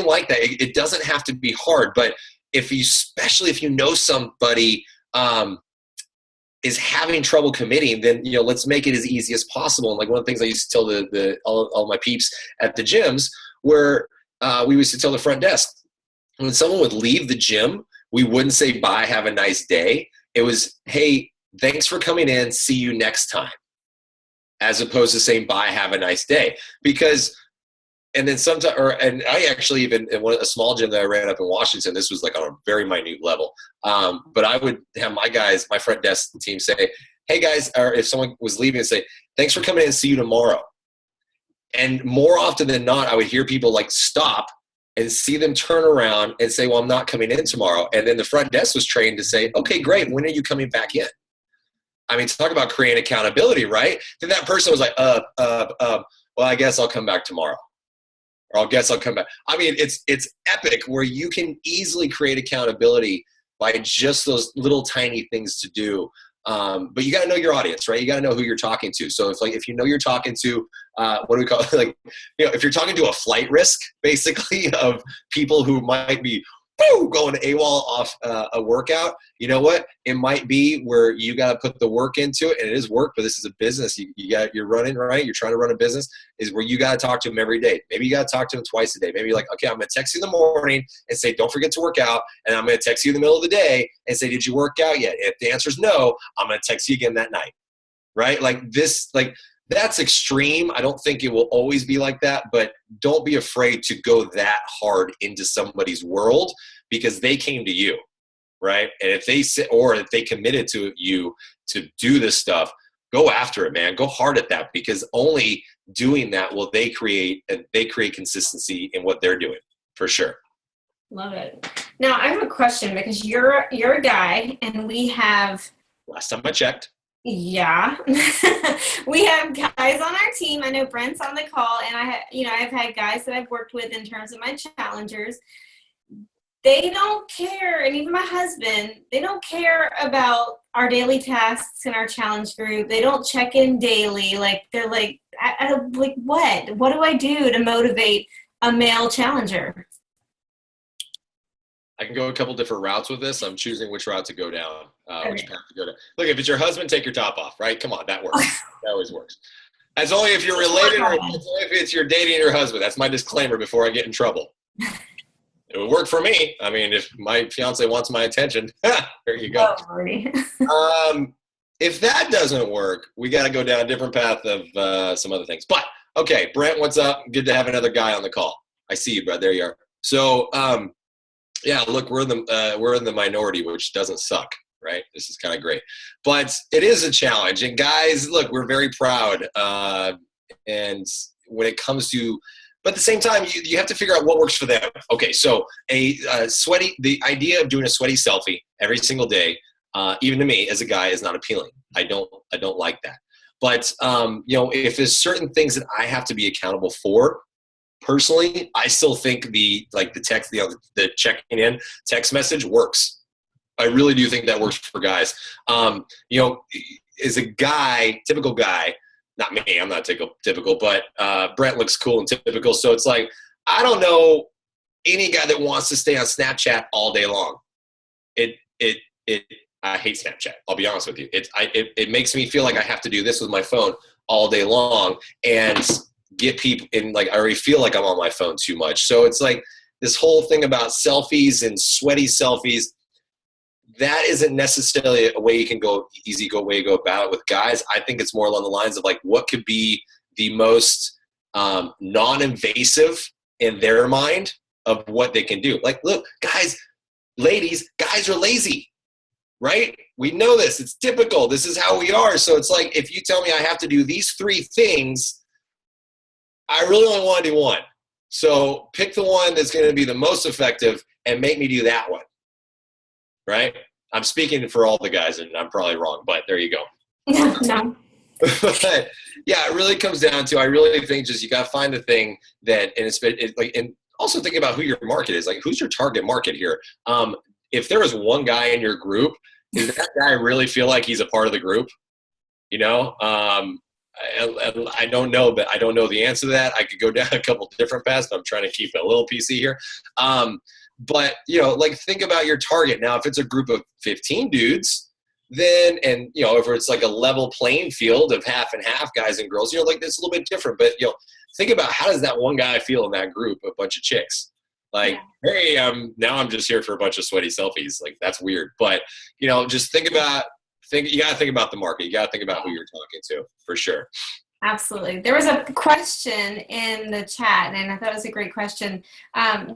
S5: like that. It doesn't have to be hard, but especially if you know somebody is having trouble committing, then, let's make it as easy as possible. And like one of the things I used to tell all my peeps at the gyms, where we used to tell the front desk, when someone would leave the gym, we wouldn't say, bye, have a nice day. It was, hey, thanks for coming in, see you next time, as opposed to saying, bye, have a nice day. Because, and then sometimes, and I actually, even in a small gym that I ran up in Washington, this was like on a very minute level, but I would have my front desk team say, hey guys, or if someone was leaving, say, thanks for coming in, see you tomorrow. And more often than not, I would hear people like stop and see them turn around and say, well, I'm not coming in tomorrow. And then the front desk was trained to say, okay, great, when are you coming back in? Talk about creating accountability, right? Then that person was like, well, I guess I'll come back tomorrow. Or I guess I'll come back. It's epic, where you can easily create accountability by just those little tiny things to do. But you got to know your audience, right? You got to know who you're talking to. So if you know you're talking to, what do we call it? If you're talking to a flight risk, basically, of people who might be going AWOL off a workout, you know what? It might be where you got to put the work into it, and it is work, but this is a business. You're running, right? You're trying to run a business, is where you got to talk to them every day. Maybe you got to talk to them twice a day. Maybe you're like, okay, I'm going to text you in the morning and say, don't forget to work out. And I'm going to text you in the middle of the day and say, did you work out yet? If the answer is no, I'm going to text you again that night, right? That's extreme. I don't think it will always be like that, but don't be afraid to go that hard into somebody's world, because they came to you, right? And if they committed to you to do this stuff, go after it, man. Go hard at that, because only doing that will they create consistency in what they're doing, for sure.
S1: Love it. Now I have a question, because you're a guy, and we have.
S5: Last time I checked.
S1: Yeah. We have guys on our team. I know Brent's on the call, and I've had guys that I've worked with in terms of my challengers. They don't care, and even my husband, they don't care about our daily tasks in our challenge group. They don't check in daily. They're like, what do I do to motivate a male challenger?
S5: I can go a couple different routes with this. I'm choosing which route to go down, which path to go down. Look, if it's your husband, take your top off, right? Come on, that works. That always works. That's only if you're related, or if it's you're dating your husband. That's my disclaimer before I get in trouble. It would work for me. I mean, if my fiance wants my attention, there you go.
S1: Oh, Lordy.
S5: If that doesn't work, we got to go down a different path of some other things. But okay, Brent, what's up? Good to have another guy on the call. I see you, Brett. There you are. So, yeah, look, we're in the minority, which doesn't suck, right? This is kind of great, but it is a challenge. And guys, look, we're very proud. And when it comes to, but at the same time, you have to figure out what works for them. Okay, so the idea of doing a sweaty selfie every single day, even to me as a guy, is not appealing. I don't like that. But if there's certain things that I have to be accountable for, personally, I still think the text, the checking in text message works. I really do think that works for guys. As a guy, typical guy, not me, I'm not typical, but Brent looks cool and typical. So it's like, I don't know any guy that wants to stay on Snapchat all day long. I hate Snapchat. I'll be honest with you. It makes me feel like I have to do this with my phone all day long and get people in. Like, I already feel like I'm on my phone too much. So it's like this whole thing about selfies and sweaty selfies. That isn't necessarily a way you can go about it with guys. I think it's more along the lines of like, what could be the most non-invasive in their mind of what they can do. Like, look, guys are lazy. Right? We know this. It's typical. This is how we are. So it's like, if you tell me I have to do these 3 things, I really only want to do one. So pick the one that's going to be the most effective and make me do that one. Right? I'm speaking for all the guys, and I'm probably wrong, but there you go.
S1: No.
S5: But yeah, it really comes down to, I really think just you got to find the thing that, and also think about who your market is. Like, who's your target market here? If there was one guy in your group, does that guy really feel like he's a part of the group? I don't know, but I don't know the answer to that. I could go down a couple different paths, but I'm trying to keep it a little PC here. But think about your target. Now, if it's a group of 15 dudes, then, and if it's like a level playing field of half and half, guys and girls, it's a little bit different. But think about, how does that one guy feel in that group, a bunch of chicks? Like, hey, now I'm just here for a bunch of sweaty selfies. Like, that's weird. But, just you got to think about the market. You got to think about who you're talking to, for sure.
S1: Absolutely. There was a question in the chat, and I thought it was a great question.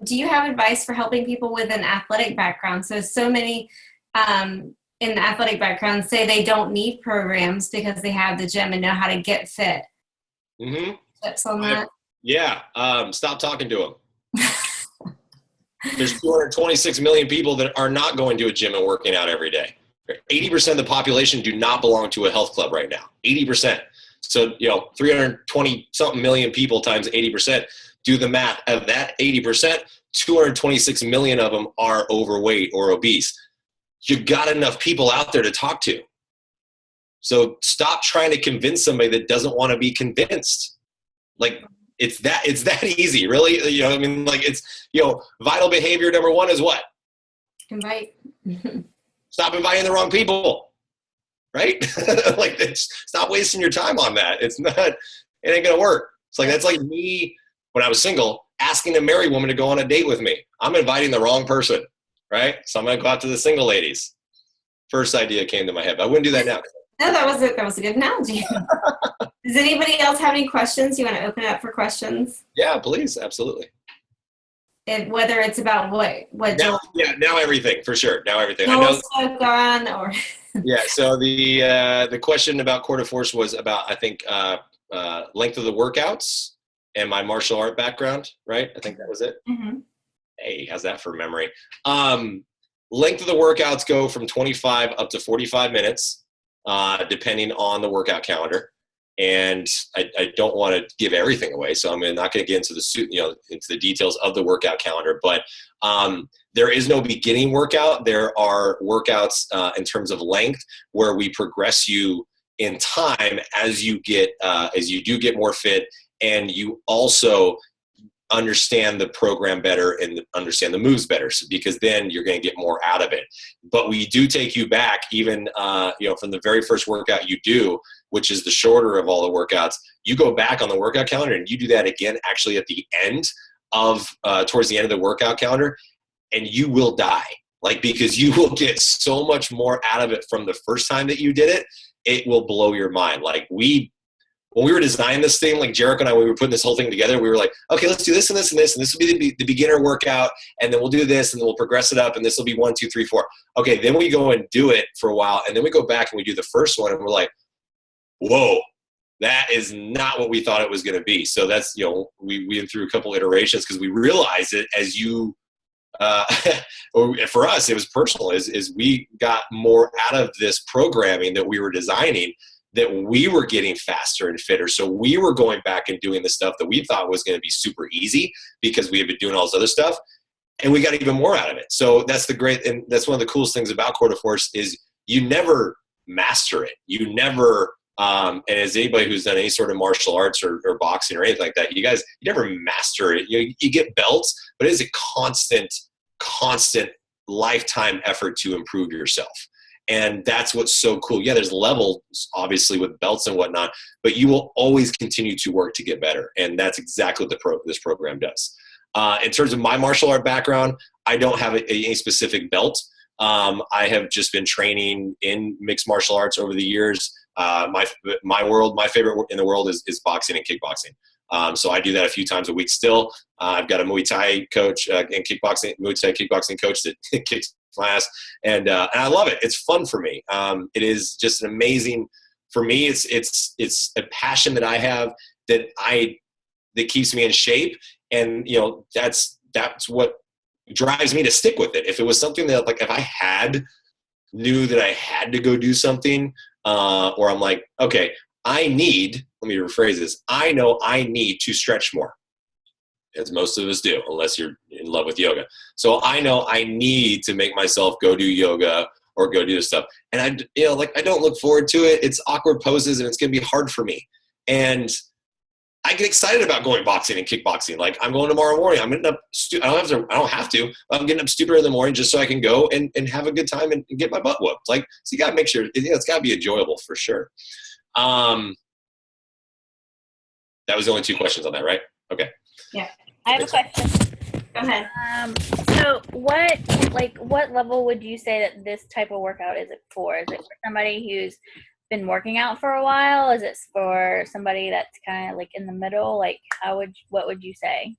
S1: Do you have advice for helping people with an athletic background? So many in the athletic background say they don't need programs because they have the gym and know how to get fit.
S5: Mm-hmm.
S1: Tips on that?
S5: Yeah. Stop talking to them. There's 226 million people that are not going to a gym and working out every day. 80% of the population do not belong to a health club right now. 80%. So, 320-something million people times 80%. Do the math. Of that 80%, 226 million of them are overweight or obese. You got enough people out there to talk to. So stop trying to convince somebody that doesn't want to be convinced. Like, it's that easy, really. It's, vital behavior number 1 is what?
S1: Invite.
S5: Stop inviting the wrong people, right? Stop wasting your time on that. It ain't going to work. It's like, that's like me when I was single, asking a married woman to go on a date with me. I'm inviting the wrong person, right? So I'm going to go out to the single ladies. First idea came to my head, but I wouldn't do that now.
S1: No, that was a good analogy. Does anybody else have any questions? You want to open it up for questions?
S5: Yeah, please. Absolutely.
S1: And whether it's about what
S5: now, now everything, for sure. Now everything. I
S1: know.
S5: know.
S1: Gone or
S5: Yeah. So the question about Core de Force was about, I think, length of the workouts and my martial art background, right? I think that was it.
S1: Mm-hmm.
S5: Hey, how's that for memory? Length of the workouts go from 25 up to 45 minutes, depending on the workout calendar. And I don't want to give everything away, so I'm not going to get into the details of the workout calendar. But there is no beginning workout. There are workouts in terms of length where we progress you in time as you do get more fit, and you also understand the program better and understand the moves better, because then you're going to get more out of it. But we do take you back even from the very first workout you do, which is the shorter of all the workouts. You go back on the workout calendar and you do that again actually at the end of towards the end of the workout calendar, and you will die. Like, because you will get so much more out of it from the first time that you did it, it will blow your mind. Like, when we were designing this thing, like Jericho and I, we were putting this whole thing together, we were like, okay, let's do this and this and this, and this will be the beginner workout, and then we'll do this, and then we'll progress it up, and this will be 1, 2, 3, 4. Okay, then we go and do it for a while, and then we go back and we do the first one, and we're like, whoa, that is not what we thought it was going to be. So that's, we went through a couple iterations because we realized it as you, or for us, it was personal, is we got more out of this programming that we were designing, that we were getting faster and fitter. So we were going back and doing the stuff that we thought was going to be super easy because we had been doing all this other stuff, and we got even more out of it. So that's and that's one of the coolest things about Core de Force is you never master it. You never, and as anybody who's done any sort of martial arts or boxing or anything like that, you never master it. You get belts, but it is a constant lifetime effort to improve yourself. And that's what's so cool. Yeah, there's levels, obviously, with belts and whatnot, but you will always continue to work to get better. And that's exactly what this program does. In terms of my martial art background, I don't have any specific belt. I have just been training in mixed martial arts over the years. My favorite in the world is boxing and kickboxing. So I do that a few times a week still. I've got a Muay Thai coach and Muay Thai kickboxing coach that kicks my ass, and I love it. It's fun for me. It is just an amazing, for me, it's a passion that I have that keeps me in shape, and that's what drives me to stick with it. If it was something that, like, if I knew that I had to go do something, or I'm like, okay, let me rephrase this. I know I need to stretch more, as most of us do, unless you're in love with yoga. So I know I need to make myself go do yoga or go do this stuff. And I don't look forward to it. It's awkward poses and it's going to be hard for me. And I get excited about going boxing and kickboxing. Like, I'm going tomorrow morning. I'm getting up. I don't have to. But I'm getting up stupider in the morning just so I can go and have a good time and get my butt whooped. Like, so you got to make sure it's got to be enjoyable for sure. That was the only 2 questions on that, right? Okay.
S1: Yeah.
S2: I have a question.
S1: Go ahead.
S2: So what level would you say that this type of workout is it for? Is it for somebody who's been working out for a while? Is it for somebody that's kind of like in the middle? Like, what would you say?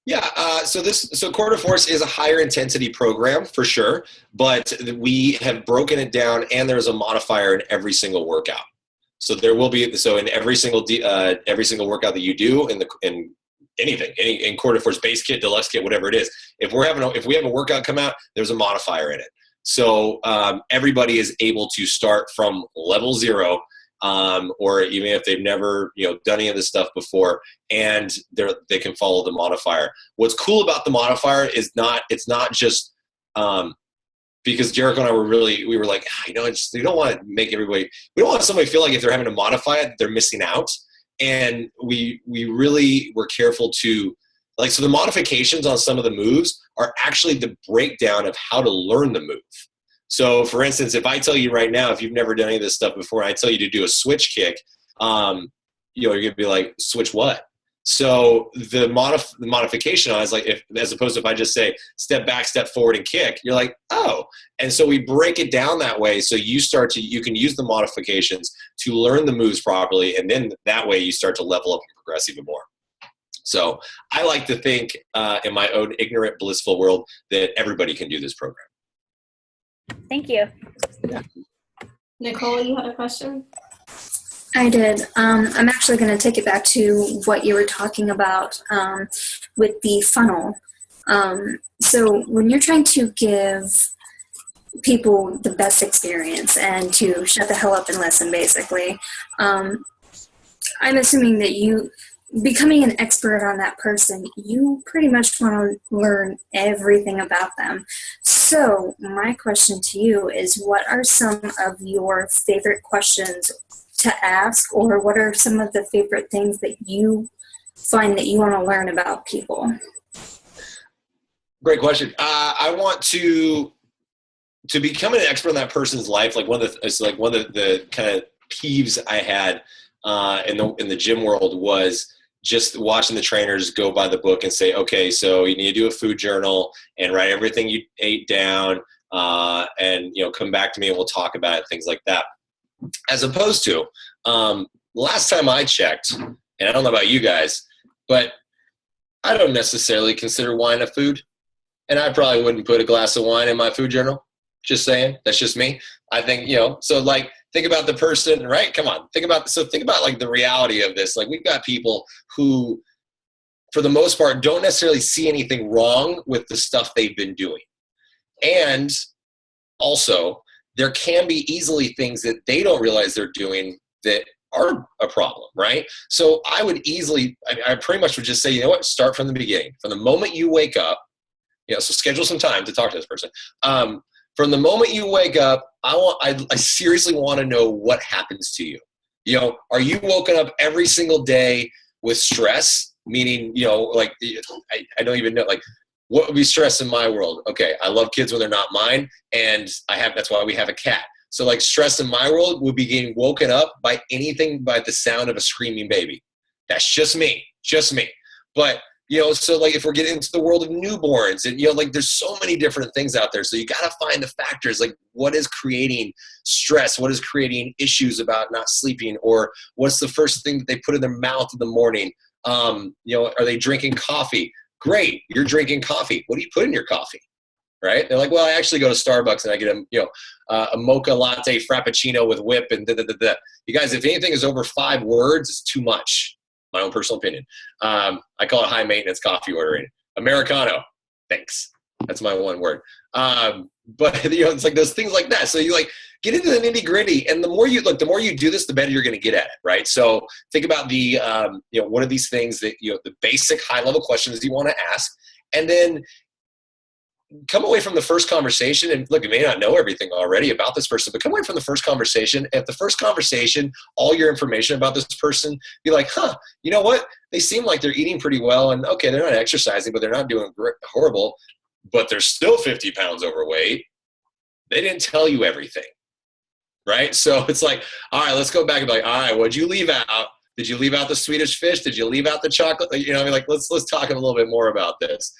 S5: Yeah, so Core de Force is a higher intensity program for sure, but we have broken it down, and there's a modifier in every single workout. So there will be, in every single workout that you do in anything, in Core de Force base kit, deluxe kit, whatever it is, if we have a workout come out, there's a modifier in it. So everybody is able to start from level 0, or even if they've never done any of this stuff before, and they can follow the modifier. What's cool about the modifier is it's not just because Jericho and I we were like, we don't want to make everybody, we don't want somebody to feel like if they're having to modify it, they're missing out. And we really were careful to, like, so the modifications on some of the moves are actually the breakdown of how to learn the move. So for instance, if I tell you right now, if you've never done any of this stuff before, and I tell you to do a switch kick, you're going to be like, switch what? So the modification is like, as opposed to if I just say step back, step forward, and kick, you're like, oh. And so we break it down that way. So you can use the modifications to learn the moves properly. And then that way you start to level up and progress even more. So I like to think in my own ignorant, blissful world that everybody can do this program.
S2: Thank you.
S5: Yeah.
S1: Nicole, you had a question?
S7: I did. I'm actually going to take it back to what you were talking about with the funnel. So when you're trying to give people the best experience and to shut the hell up and listen, basically, I'm assuming that you, becoming an expert on that person, you pretty much want to learn everything about them. So my question to you is, what are some of your favorite questions to ask, or what are some of the favorite things that you find that you want to learn about people?
S5: Great question. I want to become an expert in that person's life. Like one of the kind of peeves I had in the gym world was just watching the trainers go by the book and say, okay, so you need to do a food journal and write everything you ate down, and come back to me and we'll talk about it, things like that. As opposed to, last time I checked, and I don't know about you guys, but I don't necessarily consider wine a food, and I probably wouldn't put a glass of wine in my food journal. Just saying, that's just me. I think, so like, think about the person, right? Come on, think about like the reality of this. Like, we've got people who, for the most part, don't necessarily see anything wrong with the stuff they've been doing. And also, there can be easily things that they don't realize they're doing that are a problem, right? So I would easily, I pretty much would just say, you know what, start from the beginning. From the moment you wake up, so schedule some time to talk to this person. From the moment you wake up, I seriously want to know what happens to you. Are you woken up every single day with stress? Meaning, like, I don't even know, like, what would be stress in my world? Okay, I love kids when they're not mine, and that's why we have a cat. So, like, stress in my world would be getting woken up by anything by the sound of a screaming baby. That's just me. But so like if we're getting into the world of newborns and, like there's so many different things out there. So you got to find the factors, like what is creating stress? What is creating issues about not sleeping? Or what's the first thing that they put in their mouth in the morning? Are they drinking coffee? Great. You're drinking coffee. What do you put in your coffee? Right? They're like, well, I actually go to Starbucks and I get a mocha latte frappuccino with whip and da-da-da-da. You guys, if anything is over 5 words, it's too much. My own personal opinion. I call it high maintenance coffee ordering. Americano. Thanks. That's my one word. But it's like those things like that. So you like get into the nitty gritty, and the more you do this, the better you're going to get at it, right? So think about the what are these things that the basic high level questions you want to ask, and then come away from the first conversation. And look, you may not know everything already about this person, but come away from the first conversation. At the first conversation, all your information about this person, be like, you know what? They seem like they're eating pretty well, and okay, they're not exercising, but they're not doing horrible, but they're still 50 pounds overweight. They didn't tell you everything, right? So it's like, all right, let's go back and be like, all right, what'd you leave out? Did you leave out the Swedish fish? Did you leave out the chocolate? Let's talk a little bit more about this.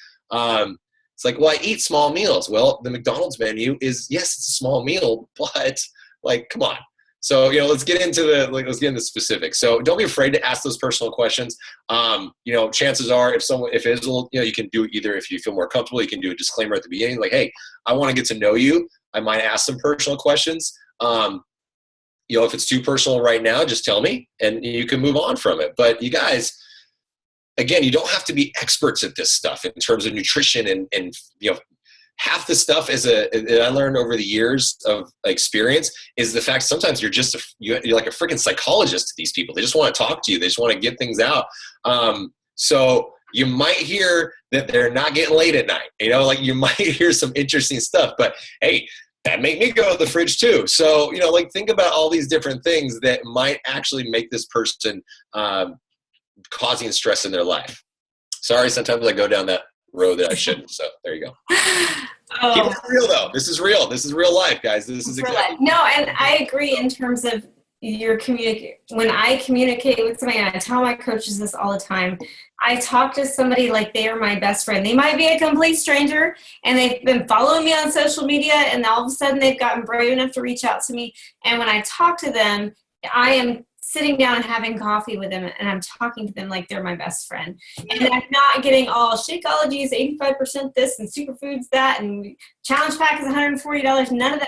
S5: It's like, well, I eat small meals. Well, the McDonald's menu is, yes, it's a small meal, but like, come on. So, let's get into the specifics. So don't be afraid to ask those personal questions. Chances are if it is a little, you can do either if you feel more comfortable, you can do a disclaimer at the beginning, like, hey, I want to get to know you. I might ask some personal questions. If it's too personal right now, just tell me and you can move on from it. But you guys, again, you don't have to be experts at this stuff in terms of nutrition and half the stuff that I learned over the years of experience is the fact sometimes you're like a freaking psychologist to these people. They just want to talk to you. They just want to get things out. So you might hear that they're not getting late at night. You might hear some interesting stuff, but hey, that made me go to the fridge too. So, think about all these different things that might actually make this person causing stress in their life. Sorry, sometimes I go down that road that I shouldn't. So there you go. Keep it real though. This is real. This is real life, guys. This is exactly.
S1: No, and I agree in terms of your when I communicate with somebody, and I tell my coaches this all the time, I talk to somebody like they are my best friend. They might be a complete stranger and they've been following me on social media, and all of a sudden they've gotten brave enough to reach out to me. And when I talk to them, I am sitting down and having coffee with them, and I'm talking to them like they're my best friend. And I'm not getting all Shakeology is 85% this and superfoods that and challenge pack is $140. None of that.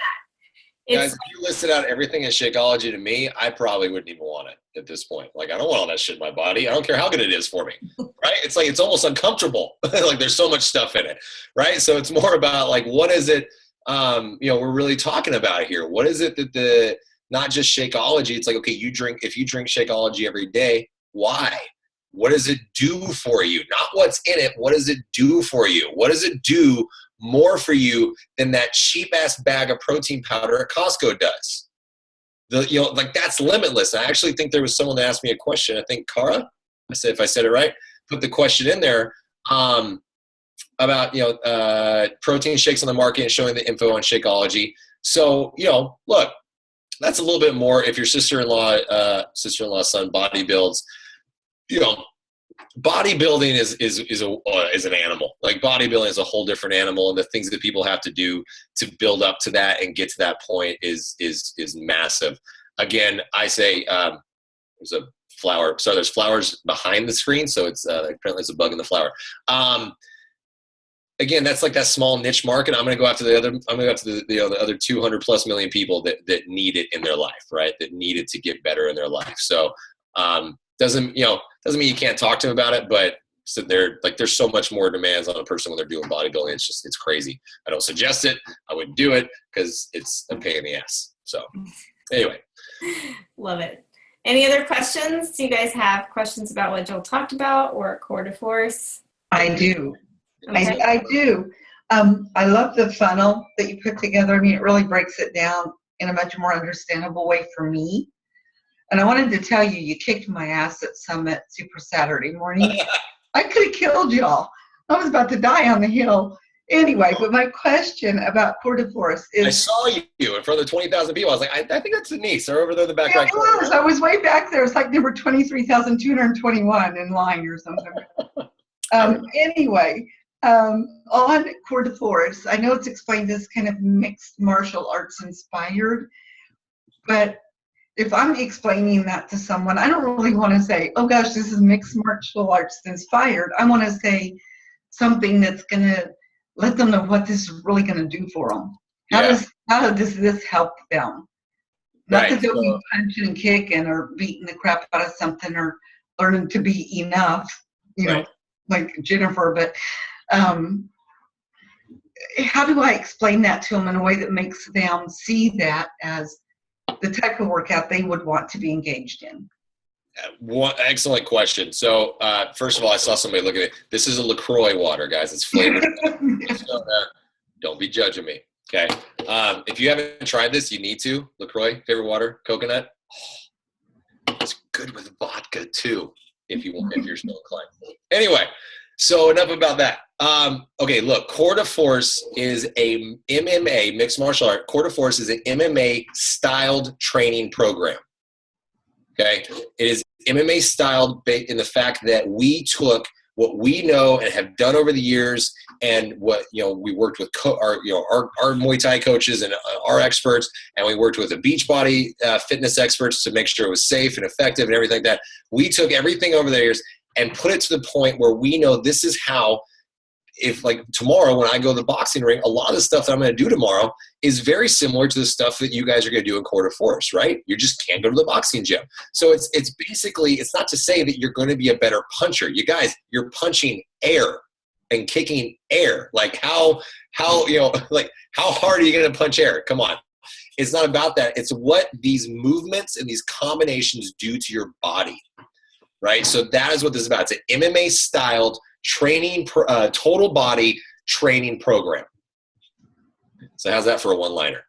S5: Guys, if you listed out everything in Shakeology to me, I probably wouldn't even want it at this point. Like, I don't want all that shit in my body. I don't care how good it is for me, right? It's like, it's almost uncomfortable. Like, there's so much stuff in it, right? So it's more about like, what is it, we're really talking about here? What is it that not just Shakeology, it's like, okay, if you drink Shakeology every day, why? What does it do for you? Not what's in it. What does it do for you? What does it do more for you than that cheap ass bag of protein powder at Costco does? That's limitless. I actually think there was someone that asked me a question. I think Cara, if I said it right, put the question in there about protein shakes on the market and showing the info on Shakeology. So look, that's a little bit more if your sister-in-law's son body builds, bodybuilding is an animal. Like bodybuilding is a whole different animal, and the things that people have to do to build up to that and get to that point is massive. Again, I say there's a flower. Sorry, there's flowers behind the screen, so it's apparently there's a bug in the flower. Again, that's like that small niche market. I'm going to go after the other 200 plus million people that need it in their life, right? That need it to get better in their life. So doesn't mean you can't talk to them about it, but so there's so much more demands on a person when they're doing bodybuilding. It's crazy. I don't suggest it. I wouldn't do it because it's a pain in the ass. So anyway.
S1: Love it. Any other questions? Do you guys have questions about what Joel talked about or Core de Force?
S8: I do.
S1: Okay.
S8: I do. I love the funnel that you put together. I mean, it really breaks it down in a much more understandable way for me. And I wanted to tell you, you kicked my ass at Summit Super Saturday morning. I could have killed y'all. I was about to die on the hill. Anyway, but my question about Core de Force is...
S5: I saw you in front of the 20,000 people. I was like, I think that's Denise. They're over there in the back.
S8: Yeah, it was. I was way back there. It's like number 23,221 in line or something. Anyway, on Core de Force, I know it's explained as kind of mixed martial arts inspired, but if I'm explaining that to someone, I don't really want to say, oh gosh, this is mixed martial arts inspired. I want to say something that's going to let them know what this is really going to do for them. How does this help them? Not that they'll be punching and kicking or beating the crap out of something or learning to be enough, you know, like Jennifer, but how do I explain that to them in a way that makes them see that as the type of workout they would want to be engaged in?
S5: One excellent question. So first of all, I saw somebody look at it. This is a LaCroix water, guys. It's flavored. So, don't be judging me. Okay. If you haven't tried this, you need to. LaCroix, favorite water, coconut. Oh, it's good with vodka too, if you're still inclined. Anyway, so enough about that. Okay, look, Core de Force is a MMA, mixed martial art. Core de Force is an MMA styled training program. Okay, it is MMA styled in the fact that we took what we know and have done over the years, and what we worked with our Muay Thai coaches and our experts, and we worked with the Beachbody fitness experts to make sure it was safe and effective and everything like that. We took everything over the years and put it to the point where we know this is how. If like tomorrow when I go to the boxing ring, a lot of the stuff that I'm going to do tomorrow is very similar to the stuff that you guys are going to do in Core de Force, right? You just can't go to the boxing gym. So it's basically, it's not to say that you're going to be a better puncher. You guys, you're punching air and kicking air. Like how like how hard are you going to punch air? Come on. It's not about that. It's what these movements and these combinations do to your body, right? So that is what this is about. It's an MMA styled training, total body training program. So how's that for a one-liner?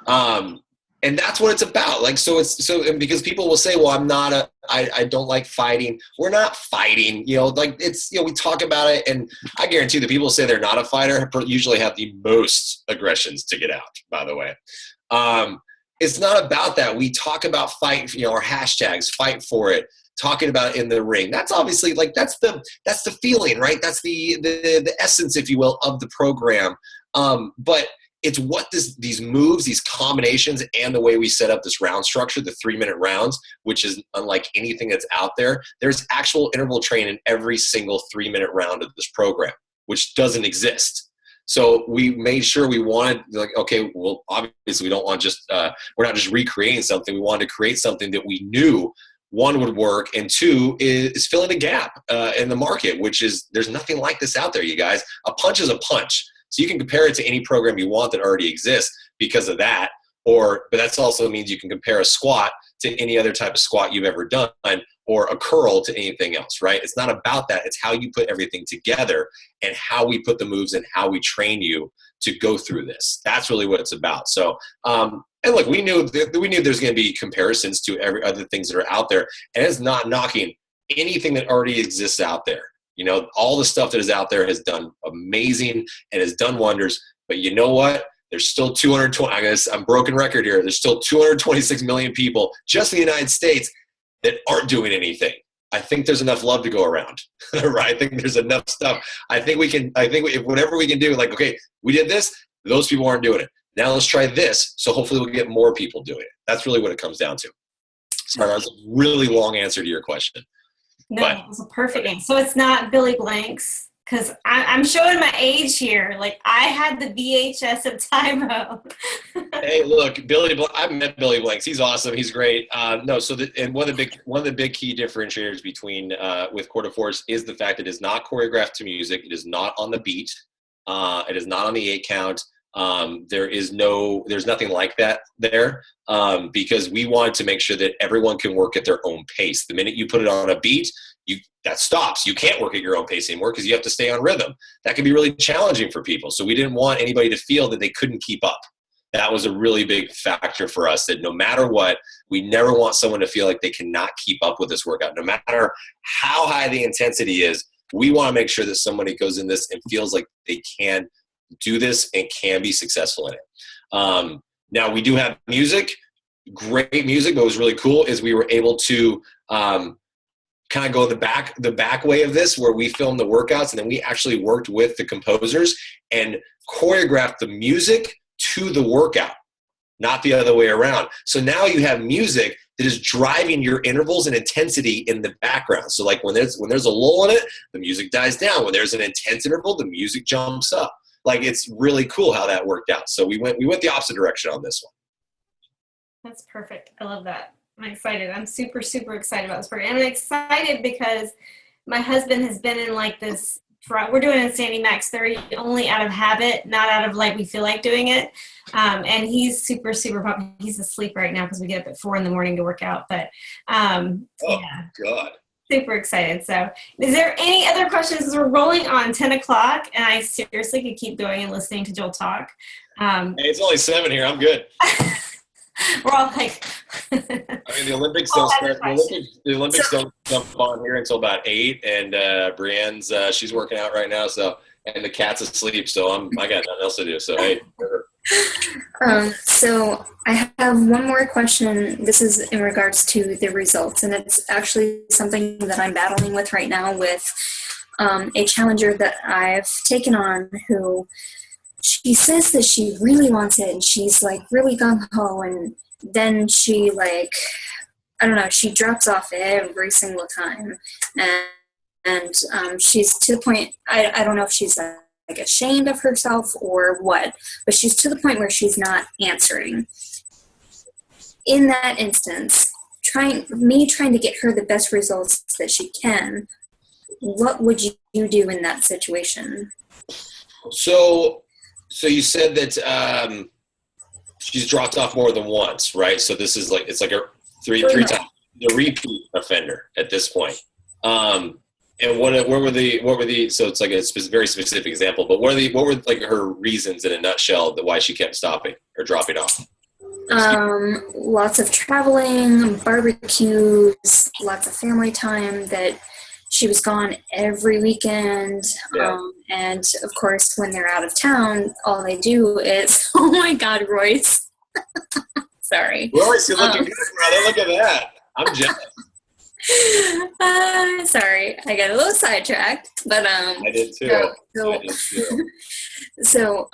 S5: And that's what it's about. Like, and because people will say, well, I don't like fighting. We're not fighting, we talk about it, and I guarantee the people who say they're not a fighter usually have the most aggressions to get out, by the way. It's not about that. We talk about fight, our hashtags, fight for it, talking about it in the ring. That's obviously that's the feeling, right? That's the essence, if you will, of the program. But it's what these moves, these combinations, and the way we set up this round structure, the 3-minute rounds, which is unlike anything that's out there. There's actual interval training in every single 3-minute round of this program, which doesn't exist. So we made sure we wanted, okay, well, obviously we don't want we're not just recreating something. We wanted to create something that we knew, one, would work, and two, is filling a gap in the market, which is there's nothing like this out there, you guys. A punch is a punch. So you can compare it to any program you want that already exists because of that. But that also means you can compare a squat to any other type of squat you've ever done, or a curl to anything else, right? It's not about that. It's how you put everything together and how we put the moves and how we train you to go through this. That's really what it's about. So, and look, we knew there's going to be comparisons to every other things that are out there, and it's not knocking anything that already exists out there. All the stuff that is out there has done amazing and has done wonders. But you know what? There's still 220. I'm broken record here. There's still 226 million people just in the United States that aren't doing anything. I think there's enough love to go around, right? I think there's enough stuff. If whatever we can do, like, okay, we did this, those people aren't doing it. Now let's try this. So hopefully we'll get more people doing it. That's really what it comes down to. Sorry, that was a really long answer to your question.
S1: No, it was a perfect answer. So it's not Billy Blanks. Because I'm showing my age here. Like, I had the VHS of Tyro.
S5: Hey, look, I've met Billy Blanks. He's awesome. He's great. No, so and one of the big key differentiators between with Coeur de Force is the fact it is not choreographed to music. It is not on the beat. It is not on the 8 count. There's nothing like that there, because we wanted to make sure that everyone can work at their own pace. The minute you put it on a beat, that stops. You can't work at your own pace anymore because you have to stay on rhythm. That can be really challenging for people. So we didn't want anybody to feel that they couldn't keep up. That was a really big factor for us, that no matter what, we never want someone to feel like they cannot keep up with this workout. No matter how high the intensity is, we want to make sure that somebody goes in this and feels like they can do this and can be successful in it. Now, we do have music, great music. What was really cool is we were able to kind of go the back way of this, where we filmed the workouts and then we actually worked with the composers and choreographed the music to the workout, not the other way around. So now you have music that is driving your intervals and intensity in the background. So like when there's a lull in it, the music dies down. When there's an intense interval, the music jumps up. Like, it's really cool how that worked out. So we went the opposite direction on this one.
S1: That's perfect. I love that. I'm excited. I'm super, super excited about this program. And I'm excited because my husband has been in like this, we're doing it in Sandy Max 30 only out of habit, not out of like we feel like doing it. And he's super, super pumped. He's asleep right now because we get up at 4 a.m. to work out. But yeah.
S5: God.
S1: Super excited. So is there any other questions? Because we're rolling on 10 o'clock and I seriously could keep going and listening to Joel talk.
S5: Hey, it's only 7 here. I'm good.
S1: We're all like,
S5: I mean, the Olympics don't start. The Olympics don't jump on here until about 8, and Brienne's she's working out right now. So, and the cat's asleep. So I got nothing else to do. So hey.
S7: So I have one more question. This is in regards to the results, and it's actually something that I'm battling with right now with a challenger that I've taken on who. She says that she really wants it and she's like really gung-ho, and then she like, I don't know, she drops off every single time. And she's to the point, I don't know if she's like ashamed of herself or what, but she's to the point where she's not answering. In that instance, trying to get her the best results that she can, what would you do in that situation?
S5: So you said that she's dropped off more than once, right? So this is like, it's like a three times, a repeat offender at this point. And what were the so it's like a very specific example, but what were like her reasons in a nutshell that why she kept stopping or dropping off?
S7: Lots of traveling, barbecues, lots of family time, that she was gone every weekend.
S5: Yeah.
S7: And of course, when they're out of town, all they do is, oh my God, Royce. Sorry.
S5: Royce, you're looking good, brother. Look at that. I'm jealous.
S7: Sorry, I got a little sidetracked, but
S5: I did too.
S7: So,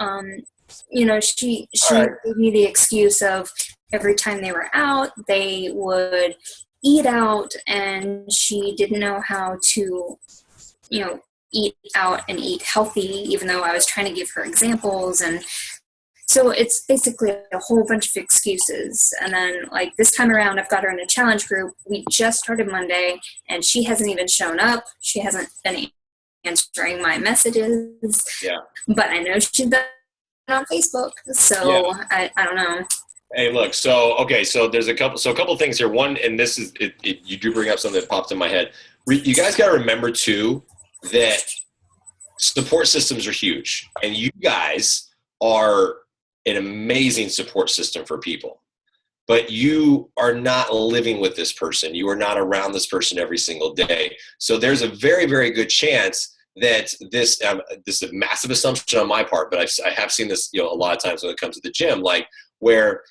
S7: you know, she gave me the excuse of every time they were out, they would eat out, and she didn't know how to, you know, eat out and eat healthy, even though I was trying to give her examples. And so it's basically a whole bunch of excuses. And then like this time around, I've got her in a challenge group. We just started Monday and she hasn't even shown up. She hasn't been answering my messages.
S5: Yeah.
S7: But I know she's been on Facebook. So yeah. I don't know.
S5: Hey, look, so there's a couple things here. One, and this is, you do bring up something that popped in my head. You guys got to remember too, that support systems are huge, and you guys are an amazing support system for people, but you are not living with this person. You are not around this person every single day. So there's a very, very good chance that this is a massive assumption on my part, but I have seen this, you know, a lot of times when it comes to the gym, like where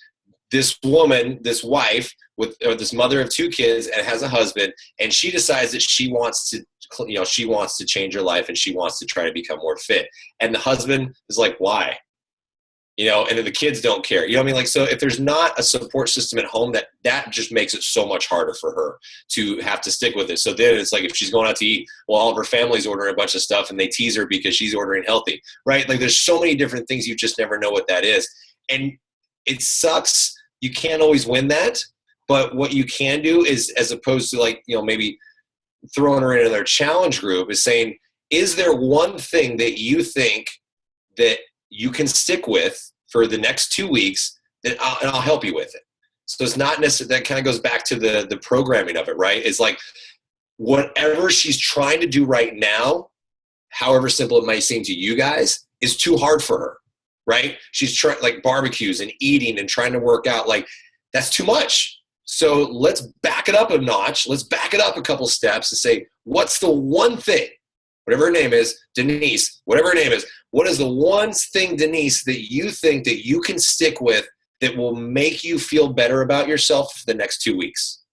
S5: this woman, this wife or this mother of 2 kids and has a husband, and she decides that she wants to change her life and she wants to try to become more fit. And the husband is like, why? And then the kids don't care. You know what I mean? Like, so if there's not a support system at home, that just makes it so much harder for her to have to stick with it. So then it's like if she's going out to eat, well, all of her family's ordering a bunch of stuff and they tease her because she's ordering healthy, right? Like there's so many different things. You just never know what that is. And it sucks. You can't always win that. But what you can do is, as opposed to like, maybe throwing her into their challenge group, is saying, is there one thing that you think that you can stick with for the next 2 weeks and I'll help you with it. So it's not necessarily, that kind of goes back to the programming of it, right? It's like whatever she's trying to do right now, however simple it might seem to you guys, is too hard for her, right? She's trying like barbecues and eating and trying to work out, like that's too much. So let's back it up a notch. Let's back it up a couple steps and say, what's the one thing, whatever her name is, Denise, whatever her name is, what is the one thing, Denise, that you think that you can stick with that will make you feel better about yourself for the next 2 weeks?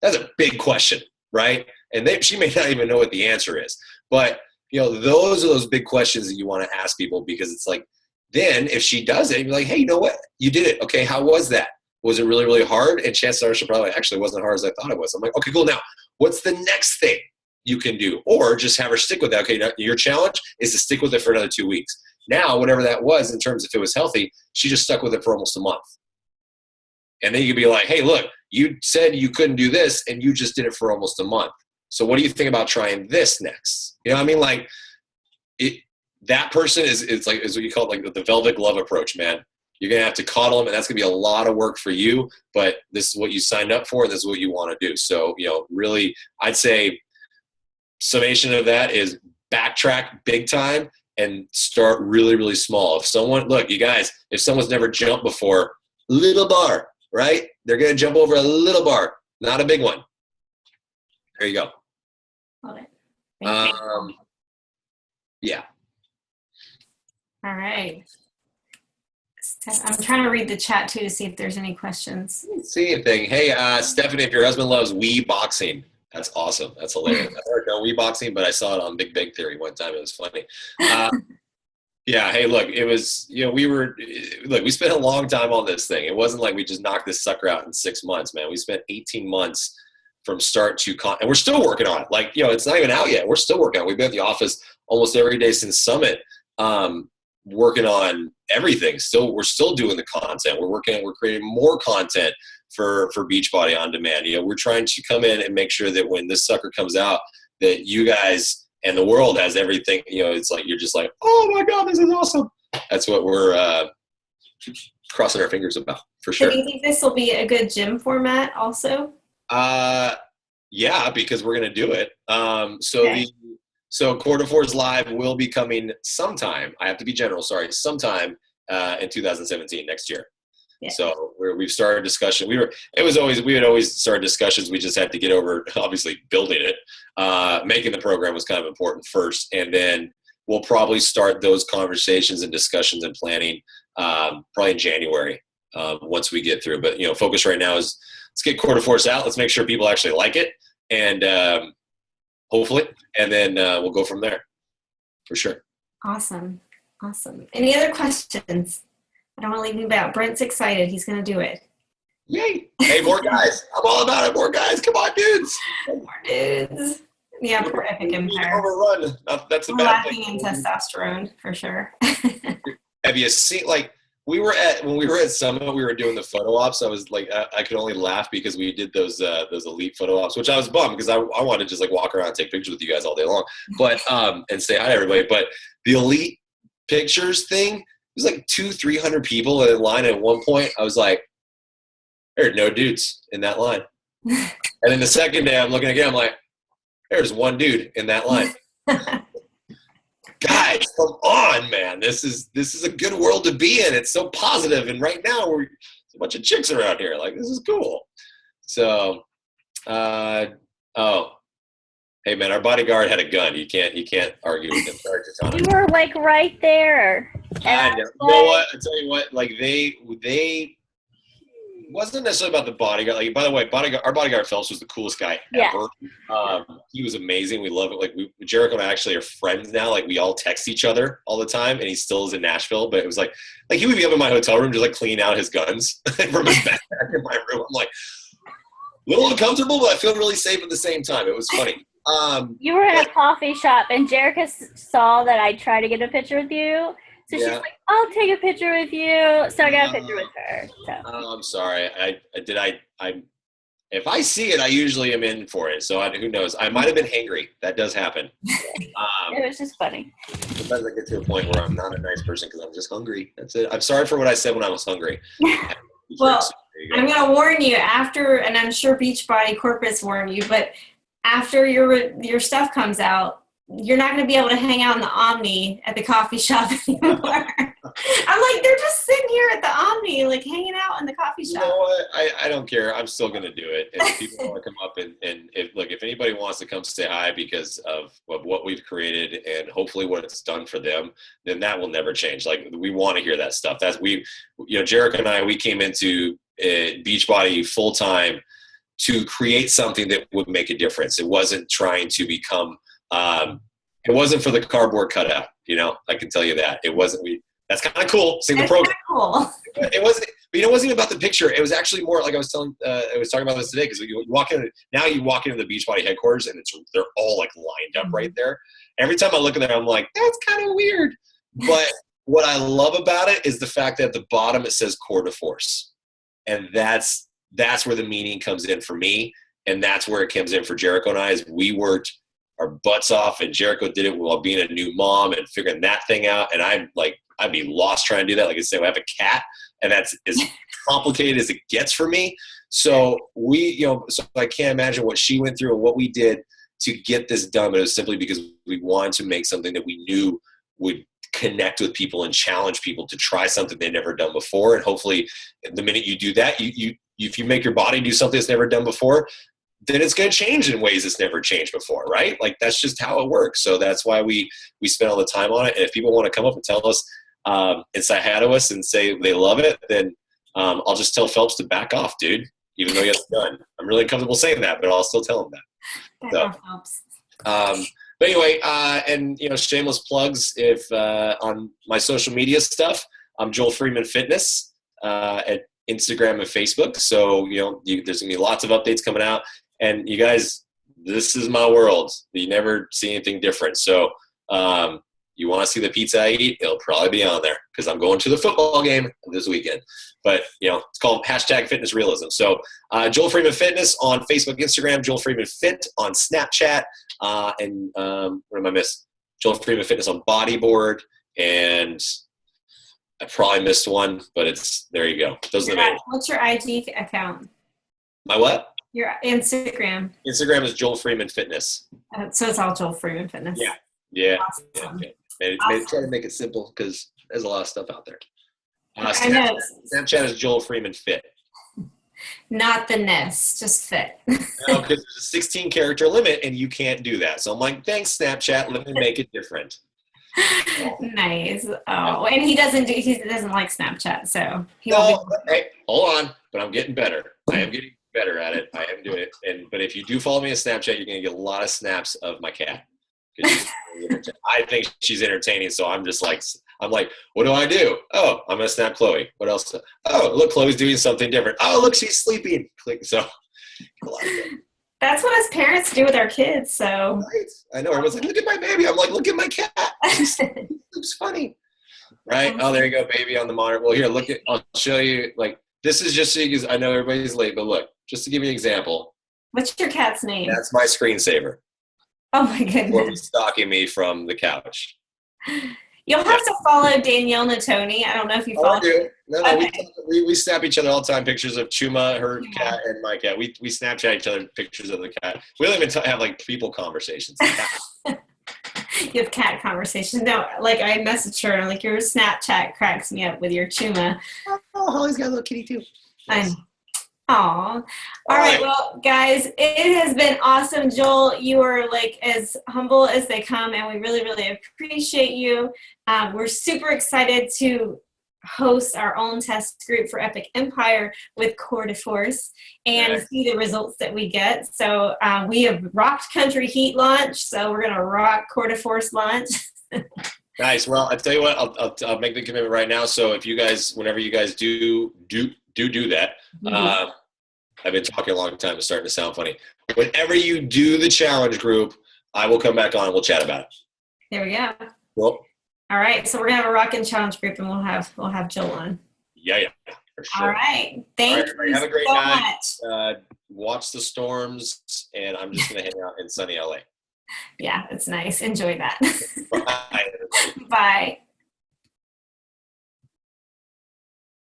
S5: That's a big question, right? And she may not even know what the answer is. But, those are those big questions that you want to ask people, because it's like, then if she does it, you're like, hey, you know what? You did it. Okay, how was that? Was it really, really hard? And chances are she'll probably, actually, it wasn't as hard as I thought it was. I'm like, okay, cool. Now, what's the next thing you can do? Or just have her stick with that. Okay, now your challenge is to stick with it for another 2 weeks. Now, whatever that was in terms of if it was healthy, she just stuck with it for almost a month. And then you could be like, hey, look, you said you couldn't do this and you just did it for almost a month. So what do you think about trying this next? You know what I mean? Like that person is what you call it, like the velvet glove approach, man. You're going to have to coddle them, and that's going to be a lot of work for you, but this is what you signed up for and this is what you want to do. So, really, I'd say summation of that is backtrack big time and start really, really small. If someone's never jumped before, little bar, right? They're going to jump over a little bar, not a big one. There you go.
S1: Love it. Thank you.
S5: Yeah.
S1: All right. I'm trying to read the chat too to see if there's any questions.
S5: See anything. Hey, Stephanie, if your husband loves Wii boxing, that's awesome. That's hilarious. I've never done Wii boxing, but I saw it on Big Bang Theory one time. It was funny. Yeah. Hey, look, it was, we spent a long time on this thing. It wasn't like we just knocked this sucker out in 6 months, man. We spent 18 months from start to and we're still working on it. Like, it's not even out yet. We're still working on it. We've been at the office almost every day since Summit, working on everything. We're still doing the content. We're creating more content for Beachbody On Demand. We're trying to come in and make sure that when this sucker comes out, that you guys and the world has everything. It's like you're just like, oh my God, this is awesome. That's what we're crossing our fingers about, for sure.
S1: So do you think this will be a good gym format also?
S5: Yeah, because we're going to do it.
S1: Okay.
S5: So Quarter Force Live will be coming sometime. I have to be general, sorry. Sometime in 2017, next year. Yeah. So we've started discussion. We had always started discussions. We just had to get over, obviously, building it. Making the program was kind of important first, and then we'll probably start those conversations and discussions and planning probably in January once we get through. But focus right now is let's get Quarter Force out. Let's make sure people actually like it, and hopefully, and then we'll go from there, for sure.
S1: Awesome. Any other questions? I don't want to leave you out. Brent's excited. He's going to do it.
S5: Yay. Hey, more guys. I'm all about it. More guys. Come on, dudes.
S1: More dudes. Yeah, poor Epic Empire.
S5: Overrun. That's a bad
S1: lacking
S5: thing.
S1: in testosterone, for sure.
S5: Have you seen, when we were at Summit, we were doing the photo ops. I was like, I could only laugh because we did those elite photo ops, which I was bummed because I wanted to just walk around and take pictures with you guys all day long, but and say hi to everybody. But the elite pictures thing, it was 200-300 people in line at one point. I was like, there are no dudes in that line. And then the second day, I'm looking again. I'm like, there's one dude in that line. Guys, come on, man. This is a good world to be in. It's so positive, and right now there's a bunch of chicks around here. This is cool. So, hey man, our bodyguard had a gun. You can't argue with him. Sorry, Katana.
S2: You were right there.
S5: I know. You know what? I tell you what. wasn't necessarily about the bodyguard. Like, by the way, our bodyguard Phelps was the coolest guy ever. He was amazing. We love it. Like, Jericho and I actually are friends now. Like, we all text each other all the time, and he still is in Nashville. But it was like he would be up in my hotel room just like cleaning out his guns from his backpack in my room. I'm like, a little uncomfortable, but I feel really safe at the same time. It was funny.
S2: You were in a coffee shop, and Jerica saw that I tried to get a picture with you. So she's like, I'll take a picture with you. So I got a picture with her. So.
S5: I'm sorry. If I see it, I usually am in for it. So who knows? I might have been hangry. That does happen.
S2: It was just funny.
S5: Sometimes I get to a point where I'm not a nice person because I'm just hungry. That's it. I'm sorry for what I said when I was hungry.
S1: Well, I'm going to warn you after, and I'm sure Beachbody Corpus warned you, but after your stuff comes out, you're not going to be able to hang out in the Omni at the coffee shop anymore. I'm like, they're just sitting here at the Omni, like hanging out in the coffee shop.
S5: You know what? I don't care. I'm still going to do it. And if people want to come up and if anybody wants to come say hi because of what we've created and hopefully what it's done for them, then that will never change. Like, we want to hear that stuff. Jericho and I, we came into Beachbody full time to create something that would make a difference. It wasn't trying to become, it wasn't for the cardboard cutout, I can tell you that. It wasn't, that's kind of cool. Seeing the program.
S1: Cool.
S5: It wasn't, but it wasn't even about the picture. It was actually more like I was talking about this today, because you walk into the Beachbody headquarters and they're all like lined up right there. Every time I look at them, I'm like, that's kind of weird. But what I love about it is the fact that at the bottom it says Core de Force. And that's where the meaning comes in for me. And that's where it comes in for Jericho and I, is we worked our butts off, and Jericho did it while being a new mom and figuring that thing out. And I'd be lost trying to do that. Like I said, I have a cat, and that's as complicated as it gets for me. So so I can't imagine what she went through and what we did to get this done. But it was simply because we wanted to make something that we knew would connect with people and challenge people to try something they've never done before. And hopefully the minute you do that, if you make your body do something it's never done before, then it's going to change in ways it's never changed before, right? Like, that's just how it works. So that's why we spend all the time on it. And if people want to come up and tell us and say hi to us and say they love it, then I'll just tell Phelps to back off, dude, even though he hasn't done. I'm really comfortable saying that, but I'll still tell him that.
S1: That helps.
S5: But anyway, and shameless plugs on my social media stuff. I'm Joel Freeman Fitness at Instagram and Facebook. So there's gonna be lots of updates coming out. And you guys, this is my world. You never see anything different. So you want to see the pizza I eat? It'll probably be on there, because I'm going to the football game this weekend. But it's called #FitnessRealism. So Joel Freeman Fitness on Facebook, Instagram. Joel Freeman Fit on Snapchat. And what am I missing? Joel Freeman Fitness on Bodyboard. And I probably missed one, but there you go. Those are the main.
S1: What's your IG account?
S5: My what?
S1: Your Instagram.
S5: Instagram is Joel Freeman Fitness.
S1: So it's all Joel Freeman Fitness.
S5: Yeah.
S1: Awesome.
S5: Try to make it simple, because there's a lot of stuff out there.
S1: I know.
S5: Snapchat is Joel Freeman Fit.
S1: Not the nest, just fit.
S5: No, because there's a 16-character limit, and you can't do that. So I'm like, thanks, Snapchat. Let me make it different.
S1: Nice. Oh, and he doesn't like Snapchat, so
S5: hey, hold on. But I'm getting better. I am getting better at it. I am doing it. But if you do follow me on Snapchat, you're going to get a lot of snaps of my cat. I think she's entertaining, so I'm like, what do I do? Oh, I'm going to snap Chloe. What else? Oh, look, Chloe's doing something different. Oh, look, she's sleeping. Click. So a lot of them.
S1: That's what us parents do with our kids, so.
S5: Right. I know. Everyone's like, look at my baby. I'm like, look at my cat. She sleeps funny. Right? Oh, there you go, baby on the monitor. Well, here, I'll show you. Like, this is just so because I know everybody's late, but look, just to give you an example.
S1: What's your cat's name?
S5: That's my screensaver.
S1: Oh, my goodness.
S5: Or stalking me from the couch.
S1: You'll have to follow Danielle Natoni. I don't know if you follow.
S5: I do. No,
S1: okay.
S5: we snap each other all the time pictures of Chuma, her cat, and my cat. We Snapchat each other pictures of the cat. We don't even have like people conversations.
S1: You have cat conversations. No, like I messaged her, like your Snapchat cracks me up with your Chuma.
S5: Oh, Holly's got a little kitty too.
S1: I'm. Aw. All right. Well, guys, it has been awesome. Joel, you are like as humble as they come, and we really, really appreciate you. We're super excited to host our own test group for Epic Empire with Core de Force and
S5: Nice.
S1: see the results that we get. So we have rocked Country Heat launch, so we're gonna rock Core de Force launch.
S5: Nice. Well, I tell you what, I'll make the commitment right now. So if you guys, whenever you guys do that, I've been talking a long time. It's starting to sound funny. Whenever you do the challenge group, I will come back on and we'll chat about it.
S1: There we go.
S5: Well,
S1: All right, so we're gonna have a rockin' challenge group, and we'll have Jill on.
S5: yeah, for sure.
S1: All right, thank
S5: everybody,
S1: you
S5: have a great
S1: so
S5: night.
S1: much.
S5: Watch the storms, and I'm just gonna hang out in sunny LA.
S1: Yeah, it's nice. Enjoy that.
S5: Bye.
S1: Bye.